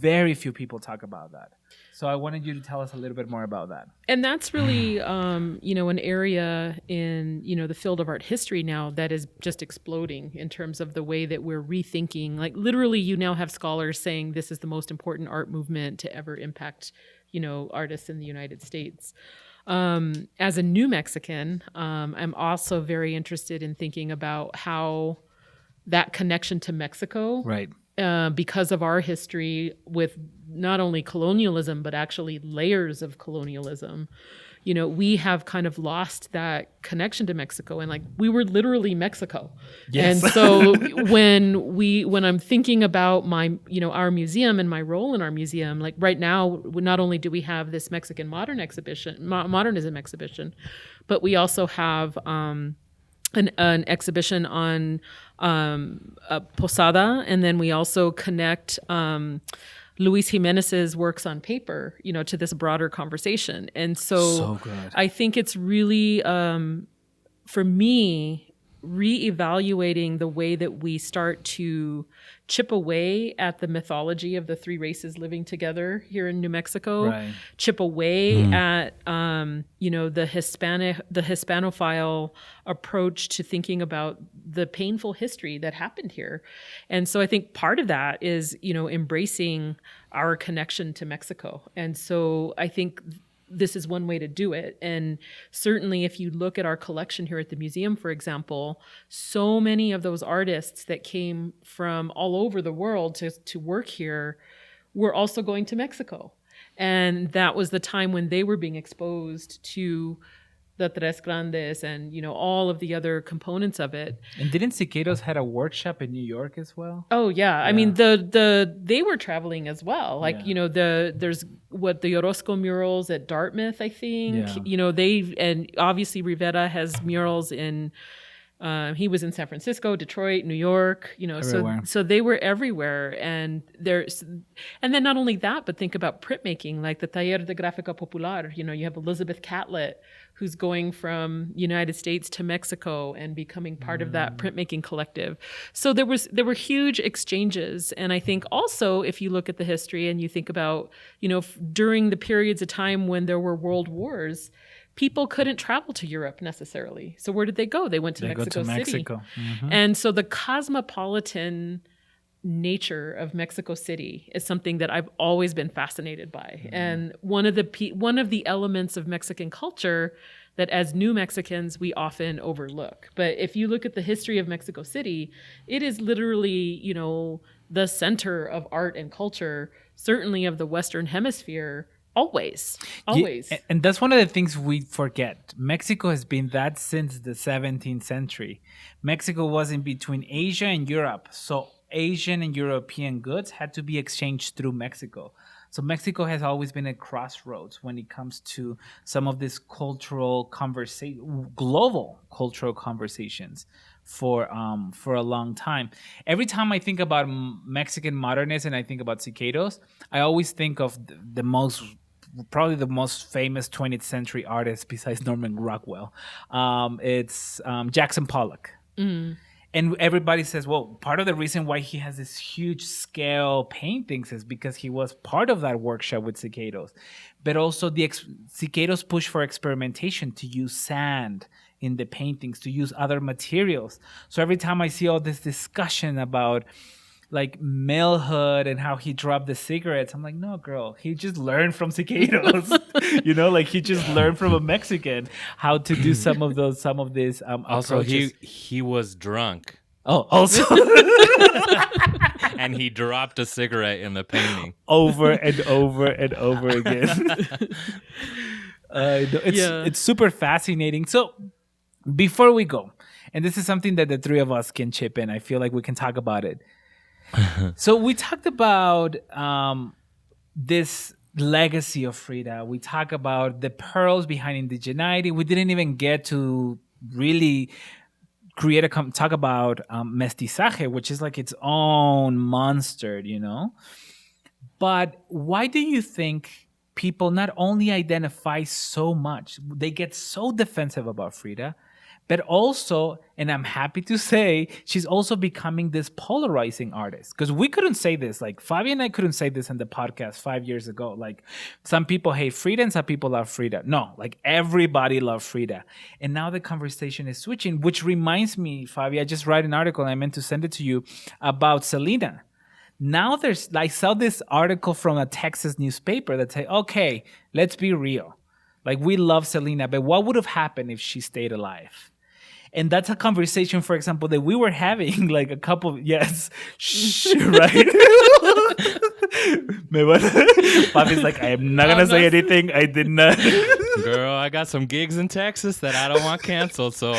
Very few people talk about that. So I wanted you to tell us a little bit more about that. And that's really, an area in, the field of art history now that is just exploding in terms of the way that we're rethinking. Like literally, you now have scholars saying this is the most important art movement to ever impact, artists in the United States. As a new Mexican, I'm also very interested in thinking about how that connection to Mexico, right? Because of our history with not only colonialism, but actually layers of colonialism, we have kind of lost that connection to Mexico, and like we were literally Mexico. Yes. And so when I'm thinking about my, our museum and my role in our museum, like right now, not only do we have this Mexican modernism exhibition, but we also have an exhibition on Posada, and then we also connect Luis Jimenez's works on paper, to this broader conversation. And so good. I think it's really, for me, reevaluating the way that we start to chip away at the mythology of the three races living together here in New Mexico, Right. chip away at the Hispanophile approach to thinking about the painful history that happened here. And so I think part of that is, embracing our connection to Mexico. And so I think this is one way to do it. And certainly if you look at our collection here at the museum, for example, so many of those artists that came from all over the world to work here were also going to Mexico. And that was the time when they were being exposed to the Tres Grandes and, all of the other components of it. And didn't Siqueiros had a workshop in New York as well? Oh yeah. I mean, they were traveling as well. Like, there's the Orozco murals at Dartmouth, I think. Yeah. And obviously Rivera has murals in he was in San Francisco, Detroit, New York, Everywhere. so they were everywhere. And then not only that, but think about printmaking, like the Taller de Gráfica Popular. You have Elizabeth Catlett, who's going from United States to Mexico and becoming part of that printmaking collective. So there were huge exchanges. And I think also, if you look at the history and you think about, during the periods of time when there were world wars, people couldn't travel to Europe necessarily. So where did they go? They went to Mexico City. Mm-hmm. And so the cosmopolitan nature of Mexico City is something that I've always been fascinated by. Mm-hmm. And one of the elements of Mexican culture that as new Mexicans we often overlook. But if you look at the history of Mexico City, it is literally, the center of art and culture, certainly of the Western Hemisphere. Always. Yeah, and that's one of the things we forget. Mexico has been that since the 17th century. Mexico was in between Asia and Europe. So Asian and European goods had to be exchanged through Mexico. So Mexico has always been a crossroads when it comes to some of these global cultural conversations for a long time. Every time I think about Mexican modernism and I think about Siqueiros, I always think of probably the most famous 20th century artist besides Norman Rockwell. It's Jackson Pollock. Mm. And everybody says, well, part of the reason why he has this huge scale paintings is because he was part of that workshop with Siqueiros. But also Siqueiros pushed for experimentation to use sand in the paintings, to use other materials. So every time I see all this discussion about like malehood and how he dropped the cigarettes, I'm like, no, girl, he just learned from Siqueiros. Like he just learned from a Mexican how to do some of these also approaches. he was drunk. Oh, also. And he dropped a cigarette in the painting over and over and over again. It's super fascinating. So before we go, and this is something that the three of us can chip in, I feel like we can talk about it. So we talked about this legacy of Frida. We talk about the pearls behind indigeneity. We didn't even get to really talk about mestizaje, which is like its own monster, But why do you think people not only identify so much, they get so defensive about Frida, but also, and I'm happy to say, she's also becoming this polarizing artist. Because we couldn't say this. Like, Fabi and I couldn't say this in the podcast 5 years ago. Like, some people hate Frida and some people love Frida. No, like, everybody loved Frida. And now the conversation is switching, which reminds me, Fabi, I just wrote an article and I meant to send it to you about Selena. Now I saw this article from a Texas newspaper that say, okay, let's be real. Like, we love Selena, but what would have happened if she stayed alive? And that's a conversation, for example, that we were having like a couple, yes, shh, right? Papi's like, I am not going to say anything. I did not. Girl, I got some gigs in Texas that I don't want canceled, so.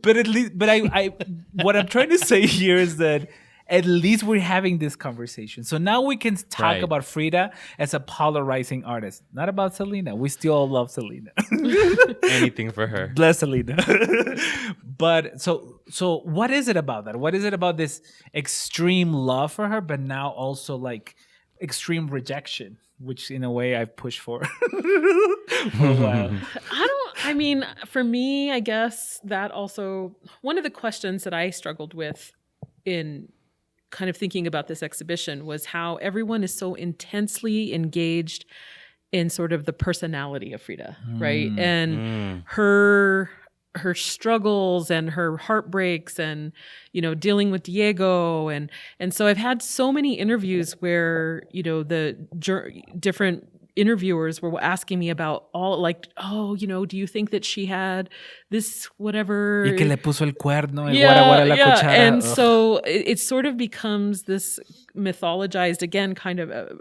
But at least, I what I'm trying to say here is that at least we're having this conversation. So now we can talk about Frida as a polarizing artist, not about Selena. We still love Selena. Anything for her. Bless Selena. But so what is it about that? What is it about this extreme love for her, but now also like extreme rejection, which in a way I've pushed for a while? For me, I guess that also one of the questions that I struggled with in kind of thinking about this exhibition was how everyone is so intensely engaged in sort of the personality of Frida, right? And her struggles and her heartbreaks and, dealing with Diego. And so I've had so many interviews where, the different interviewers were asking me about all like, do you think that she had this whatever? Y que le puso el cuerno, guara la cuchara. And so it sort of becomes this mythologized, again, kind of a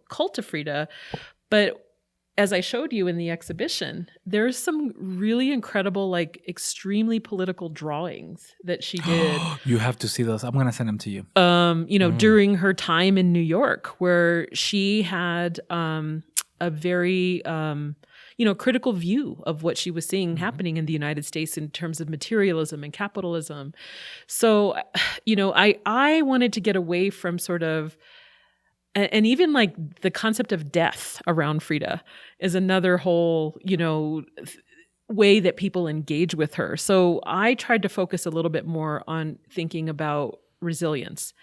cult of Frida. But as I showed you in the exhibition, there's some really incredible, like extremely political drawings that she did. You have to see those. I'm going to send them to you. During her time in New York, where she had a very, critical view of what she was seeing happening in the United States in terms of materialism and capitalism. So, I wanted to get away from sort of, and even like the concept of death around Frida is another whole, way that people engage with her. So I tried to focus a little bit more on thinking about resilience,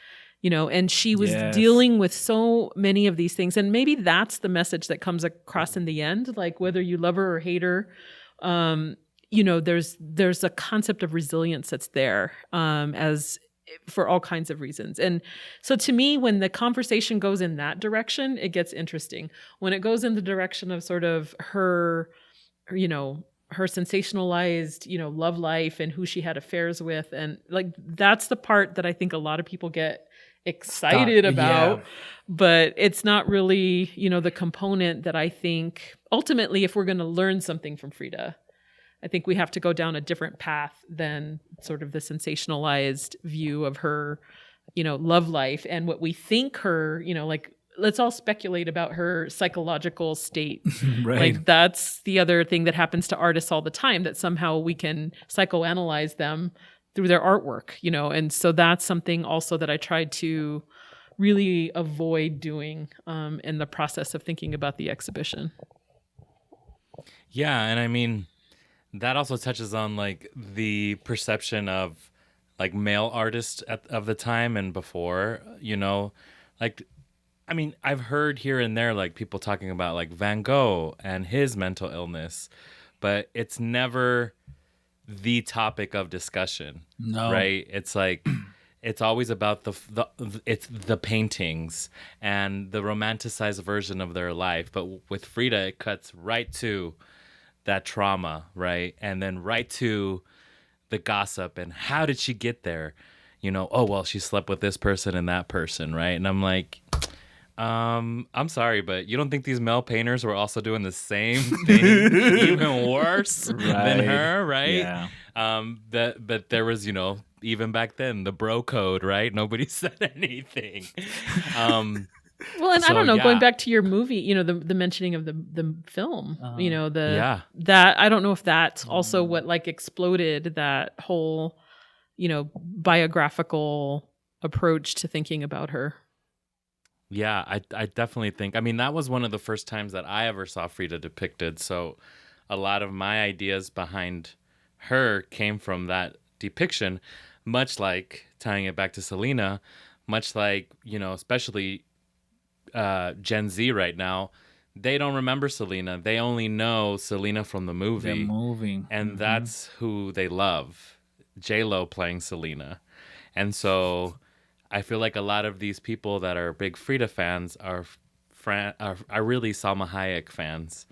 and she was dealing with so many of these things. And maybe that's the message that comes across in the end, like whether you love her or hate her, there's a concept of resilience that's there as for all kinds of reasons. And so to me, when the conversation goes in that direction, it gets interesting. When it goes in the direction of sort of her sensationalized, love life and who she had affairs with. And like, that's the part that I think a lot of people get excited about, but it's not really, the component that I think ultimately, if we're going to learn something from Frida, I think we have to go down a different path than sort of the sensationalized view of her, love life and what we think her, let's all speculate about her psychological state. Right. Like that's the other thing that happens to artists all the time, that somehow we can psychoanalyze them through their artwork, and so that's something also that I tried to really avoid doing in the process of thinking about the exhibition. Yeah, and that also touches on like the perception of like male artists of the time and before, I've heard here and there like people talking about like Van Gogh and his mental illness, but it's never the topic of discussion. No. Right? It's like it's always about the paintings and the romanticized version of their life, but with Frida it cuts right to that trauma, right? And then right to the gossip and how did she get there? She slept with this person and that person, right? And I'm like, I'm sorry, but you don't think these male painters were also doing the same thing, even worse than her, right? Yeah. But there was, even back then, the bro code, right? Nobody said anything. Well, and I don't know, going back to your movie, the mentioning of the film, that I don't know if that's also what like exploded that whole, biographical approach to thinking about her. Yeah, I definitely think, that was one of the first times that I ever saw Frida depicted. So a lot of my ideas behind her came from that depiction, much like tying it back to Selena, much like, especially Gen Z right now, they don't remember Selena. They only know Selena from the movie. And that's who they love. J-Lo playing Selena. And so I feel like a lot of these people that are big Frida fans are really Salma Hayek fans.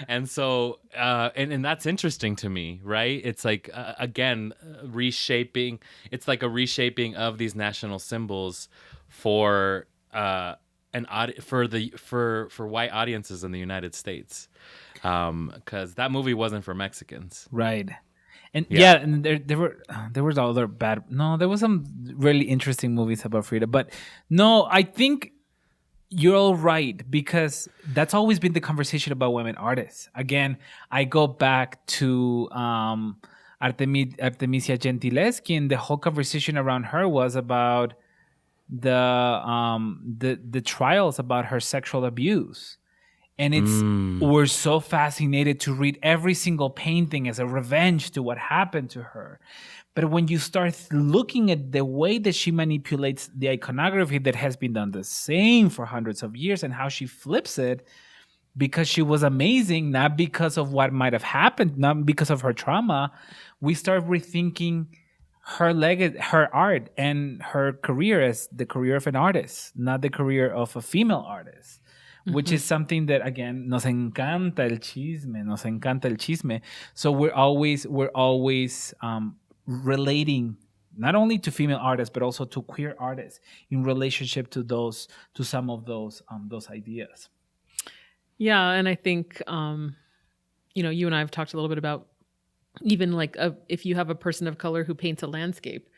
And so, and that's interesting to me, right? It's like, again, reshaping. It's like a reshaping of these national symbols for for white audiences in the United States, because that movie wasn't for Mexicans, right? And Yeah. and there was other bad. No, there was some really interesting movies about Frida, but no, I think you're all right, because that's always been the conversation about women artists. Again, I go back to Artemisia Gentileschi, and the whole conversation around her was about the trials about her sexual abuse. And we're so fascinated to read every single painting as a revenge to what happened to her. But when you start looking at the way that she manipulates the iconography that has been done the same for hundreds of years, and how she flips it because she was amazing, not because of what might have happened, not because of her trauma, we start rethinking her art and her career as the career of an artist, not the career of a female artist. Which is something that, again, nos encanta el chisme. So we're always relating not only to female artists but also to queer artists in relationship to some of those ideas. Yeah, and I think you and I have talked a little bit about even like if you have a person of color who paints a landscape.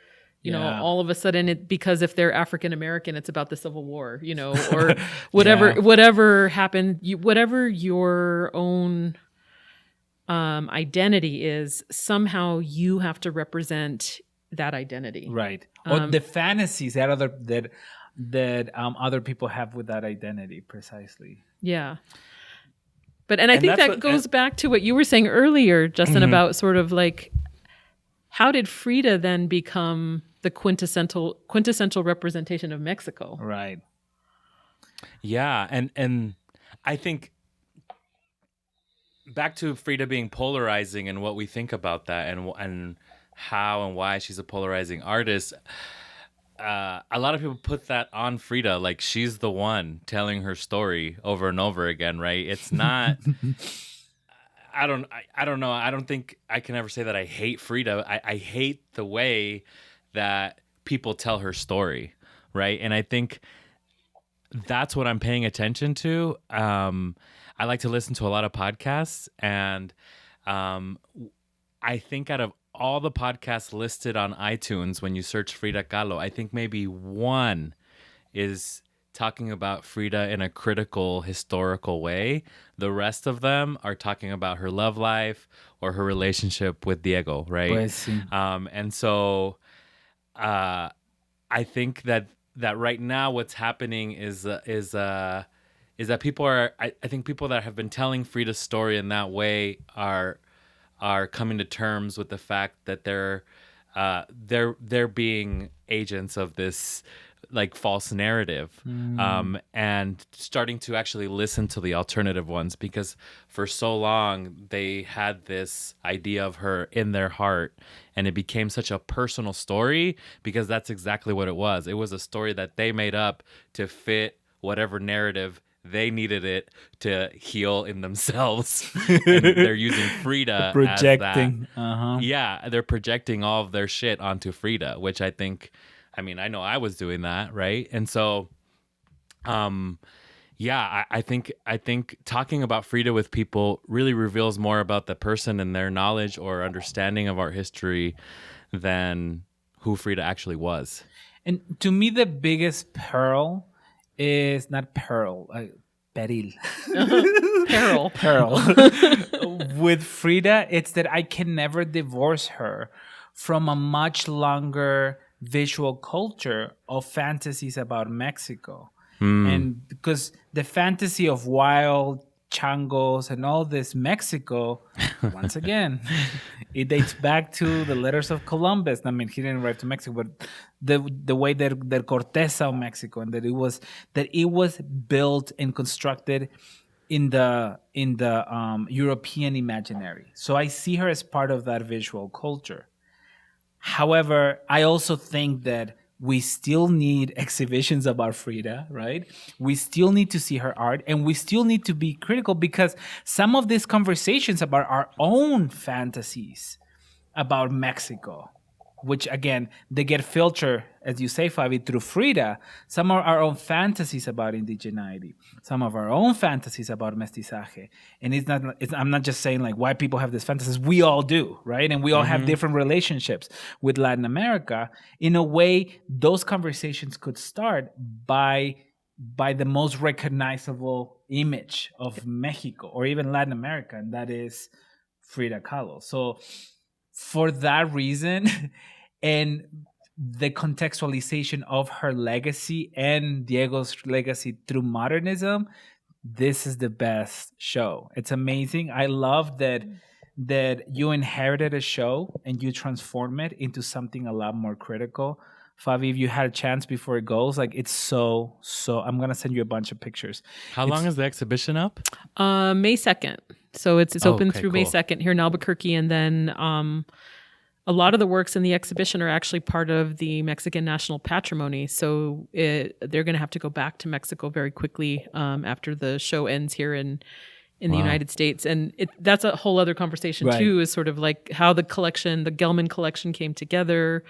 You know, all of a sudden, because if they're African American, it's about the Civil War, or whatever happened, whatever your own identity is, somehow you have to represent that identity, right? Or the fantasies that other people have with that identity, precisely. Yeah. But I think that goes back to what you were saying earlier, Justin, about sort of like, how did Frida then become the quintessential representation of Mexico? Right. Yeah, and I think back to Frida being polarizing and what we think about that, and how and why she's a polarizing artist. A lot of people put that on Frida, like she's the one telling her story over and over again, right? It's not. I don't know. I don't think I can ever say that I hate Frida. I hate the way that people tell her story, right? And I think that's what I'm paying attention to. I like to listen to a lot of podcasts, and I think out of all the podcasts listed on iTunes, when you search Frida Kahlo, I think maybe one is talking about Frida in a critical, historical way. The rest of them are talking about her love life or her relationship with Diego, right? Pues sí. And so I think that right now what's happening is that people are. I think people that have been telling Frida's story in that way are coming to terms with the fact that they're being agents of this like false narrative, and starting to actually listen to the alternative ones, because for so long they had this idea of her in their heart, and it became such a personal story, because that's exactly what it was. It was a story that they made up to fit whatever narrative they needed it to heal in themselves. And they're using Frida projecting as that. Yeah, they're projecting all of their shit onto Frida, which I think, I mean, I know I was doing that, right? And so I think talking about Frida with people really reveals more about the person and their knowledge or understanding of art history than who Frida actually was. And to me, the biggest pearl is not pearl, peril. Pearl. With Frida, it's that I can never divorce her from a much longer visual culture of fantasies about Mexico. And because the fantasy of wild changos and all this Mexico, once again, it dates back to the letters of Columbus. I mean, he didn't arrive to Mexico, but the way that Cortés saw Mexico, and that it was built and constructed in the European imaginary. So I see her as part of that visual culture. However, I also think that we still need exhibitions about Frida, right? We still need to see her art, and we still need to be critical, because some of these conversations about our own fantasies about Mexico which again, they get filtered, as you say, Fabi, through Frida. Some are our own fantasies about indigeneity, some of our own fantasies about mestizaje. And I'm not just saying like white people have these fantasies. We all do, right? And we all have different relationships with Latin America. In a way, those conversations could start by the most recognizable image of Mexico or even Latin America, and that is Frida Kahlo. So for that reason, and the contextualization of her legacy and Diego's legacy through modernism, this is the best show. It's amazing. I love that you inherited a show and you transform it into something a lot more critical. Favi, if you had a chance before it goes, like it's so I'm gonna send you a bunch of pictures. How long is the exhibition up? May 2nd. So it's open through May cool. 2nd here in Albuquerque, and then a lot of the works in the exhibition are actually part of the Mexican national patrimony. So they're going to have to go back to Mexico very quickly after the show ends here in the United States. And that's a whole other conversation too, is sort of like how the Gelman collection came together.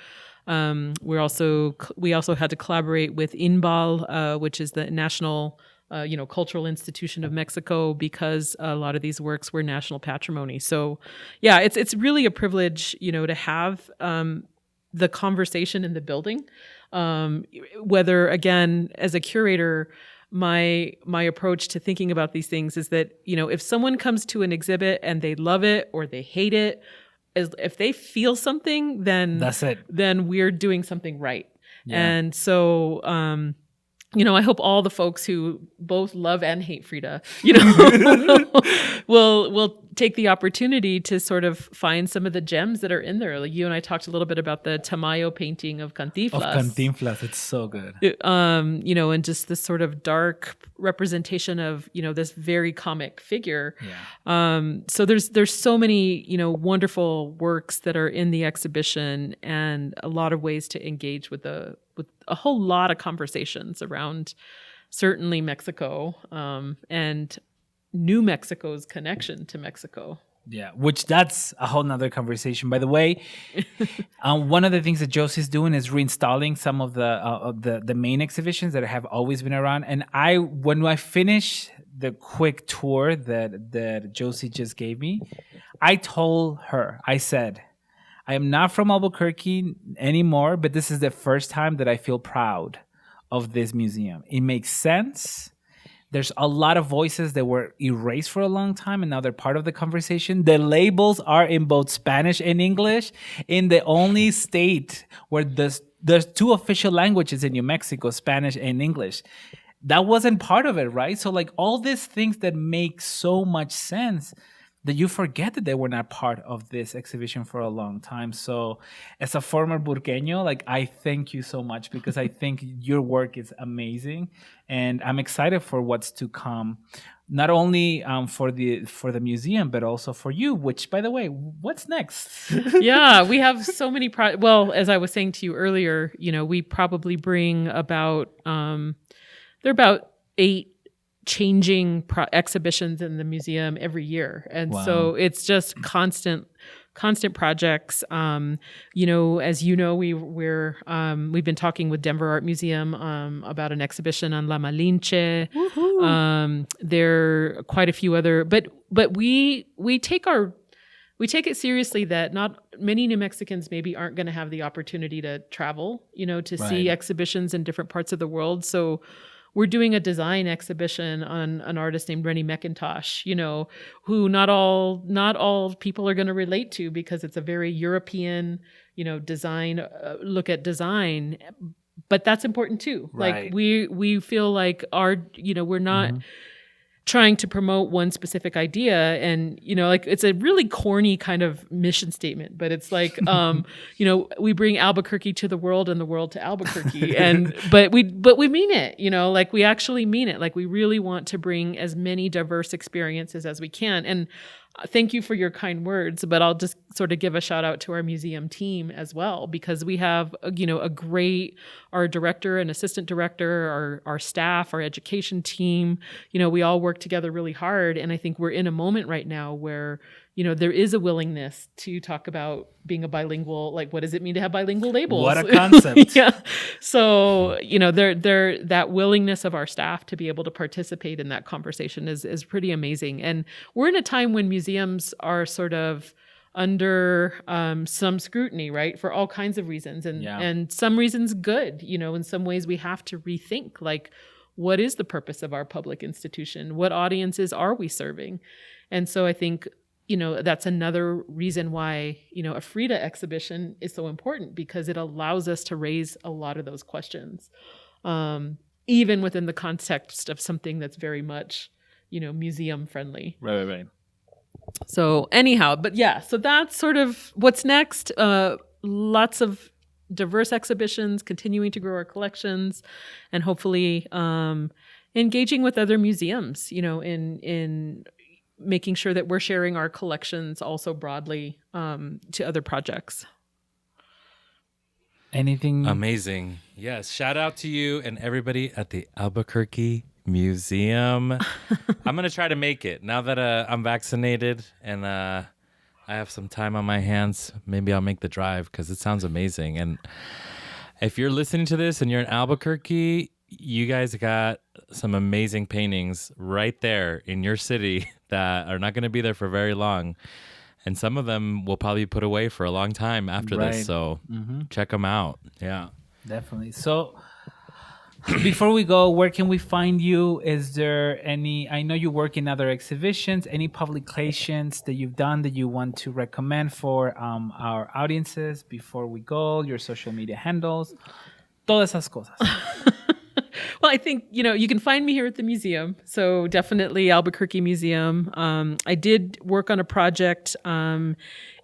We also had to collaborate with INBAL, which is the national cultural institution of Mexico, because a lot of these works were national patrimony. So yeah, it's really a privilege, to have the conversation in the building. Whether, again, as a curator, my approach to thinking about these things is that, if someone comes to an exhibit and they love it or they hate it, if they feel something, then that's it. Then we're doing something right. Yeah. And so, I hope all the folks who both love and hate Frida, will take the opportunity to sort of find some of the gems that are in there. Like you and I talked a little bit about the Tamayo painting of Cantinflas. It's so good. And just this sort of dark representation of, this very comic figure. Yeah. So there's so many, wonderful works that are in the exhibition, and a lot of ways to engage with a whole lot of conversations around certainly Mexico, and New Mexico's connection to Mexico. Yeah, which that's a whole nother conversation. By the way, one of the things that Josie's doing is reinstalling some of the main exhibitions that have always been around. And when I finish the quick tour that Josie just gave me, I told her, I said, I am not from Albuquerque anymore, but this is the first time that I feel proud of this museum. It makes sense. There's a lot of voices that were erased for a long time, and now they're part of the conversation. The labels are in both Spanish and English, in the only state where there's two official languages in New Mexico, Spanish and English. That wasn't part of it, right? So like all these things that make so much sense, that you forget that they were not part of this exhibition for a long time. So as a former Burqueño, like I thank you so much, because I think your work is amazing, and I'm excited for what's to come, not only for the museum, but also for you, which, by the way, what's next? Yeah, we have so many well, as I was saying to you earlier, we probably bring about there are about 8 changing exhibitions in the museum every year, and so it's just constant projects. As we've been talking with Denver Art Museum about an exhibition on La Malinche. There are quite a few other, but we take it seriously that not many New Mexicans maybe aren't going to have the opportunity to travel, to see exhibitions in different parts of the world. So we're doing a design exhibition on an artist named Rennie McIntosh, who not all people are going to relate to, because it's a very European, design, look at design. But that's important too. Right. Like we feel like we're not trying to promote one specific idea, and it's a really corny kind of mission statement, but it's like we bring Albuquerque to the world and the world to Albuquerque, and but we mean it, we actually mean it. Like we really want to bring as many diverse experiences as we can. And thank you for your kind words, but I'll just sort of give a shout out to our museum team as well, because we have, our director and assistant director, our staff, our education team, we all work together really hard. And I think we're in a moment right now where, there is a willingness to talk about being a bilingual, like what does it mean to have bilingual labels? What a concept. Yeah. So, that willingness of our staff to be able to participate in that conversation is pretty amazing. And we're in a time when museums are sort of under some scrutiny, right? For all kinds of reasons. And some reasons good, in some ways we have to rethink, like, what is the purpose of our public institution? What audiences are we serving? And so I think, that's another reason why, a Frida exhibition is so important, because it allows us to raise a lot of those questions, even within the context of something that's very much, museum friendly. Right. So anyhow, but yeah, so that's sort of what's next. Lots of diverse exhibitions, continuing to grow our collections, and hopefully engaging with other museums, in making sure that we're sharing our collections also broadly to other projects. Anything amazing? Yes. Shout out to you and everybody at the Albuquerque Museum. I'm going to try to make it now that I'm vaccinated and I have some time on my hands. Maybe I'll make the drive because it sounds amazing. And if you're listening to this and you're in Albuquerque, you guys got some amazing paintings right there in your city that are not going to be there for very long. And some of them will probably be put away for a long time after this. So check them out. Yeah, definitely. So before we go, where can we find you? Is there any, I know you work in other exhibitions, any publications that you've done that you want to recommend for our audiences before we go, your social media handles, todas esas cosas? Well, I think, you can find me here at the museum. So definitely Albuquerque Museum. I did work on a project in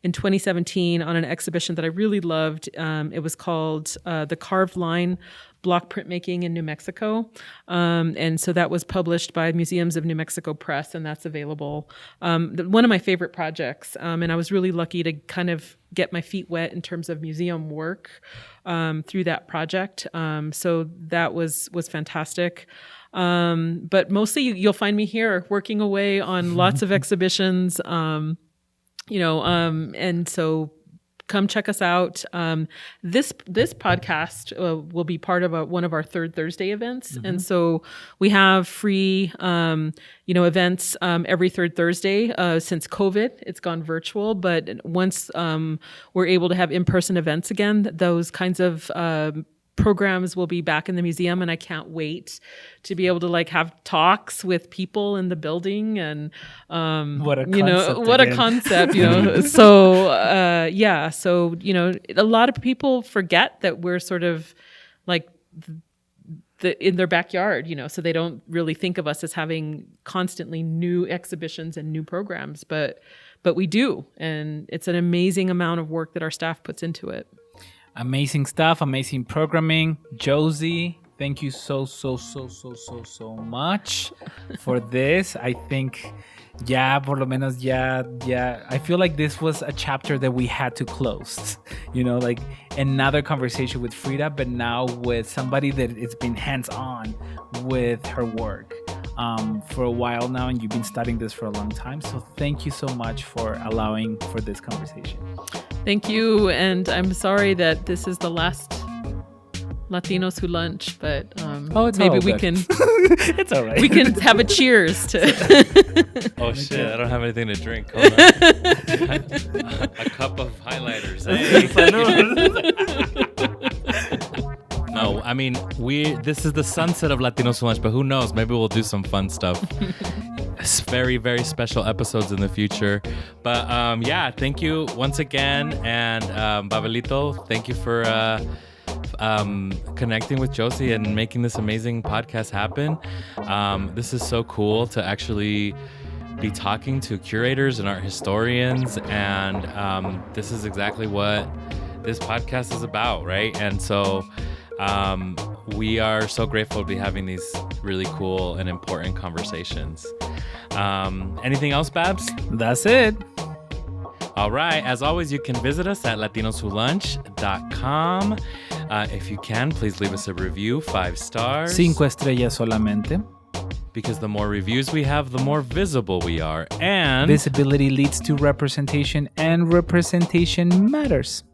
2017 on an exhibition that I really loved. It was called The Carved Line, Block Printmaking in New Mexico. And so that was published by Museums of New Mexico Press, and that's available. One of my favorite projects. And I was really lucky to kind of get my feet wet in terms of museum work through that project. So that was fantastic. But mostly you'll find me here working away on lots of exhibitions, and so come check us out. This podcast will be part of one of our Third Thursday events. And so we have free, events every third Thursday. Since COVID, it's gone virtual. But once we're able to have in-person events again, those kinds of programs will be back in the museum, and I can't wait to be able to have talks with people in the building. And what a concept, So so a lot of people forget that we're sort of like in their backyard, so they don't really think of us as having constantly new exhibitions and new programs, but we do, and it's an amazing amount of work that our staff puts into it. Amazing stuff, amazing programming. Josie, thank you so much for this. I think, por lo menos, I feel like this was a chapter that we had to close. Like another conversation with Frida, but now with somebody that it's been hands-on with her work for a while now, and you've been studying this for a long time. So thank you so much for allowing for this conversation. Thank you, and I'm sorry that this is the last Latinos Who Lunch, but maybe we can. It's all right. We can have a cheers to. Oh shit! I don't have anything to drink. Hold on. A cup of highlighters. No, I mean this is the sunset of Latinos Who Lunch, but who knows? Maybe we'll do some fun stuff. Very, very special episodes in the future. But thank you once again. And Babelito, thank you for connecting with Josie and making this amazing podcast happen. This is so cool to actually be talking to curators and art historians. And this is exactly what this podcast is about, right? And so we are so grateful to be having these really cool and important conversations. Anything else, Babs? That's it. All right. As always, you can visit us at latinoswholunch.com. If you can, please leave us a review, 5 stars. 5 estrellas solamente. Because the more reviews we have, the more visible we are. And visibility leads to representation, and representation matters.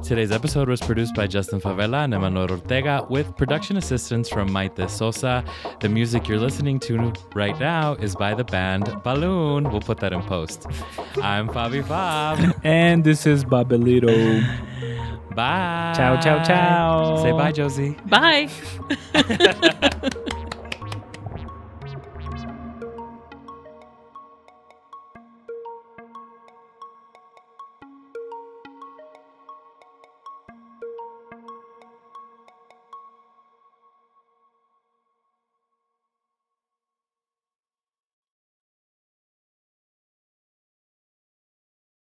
Today's episode was produced by Justin Favela and Emmanuel Ortega with production assistance from Maite Sosa. The music you're listening to right now is by the band Balloon. We'll put that in post. I'm FavyFav. And this is Babelito. Bye. Ciao, ciao, ciao. Say bye, Josie. Bye.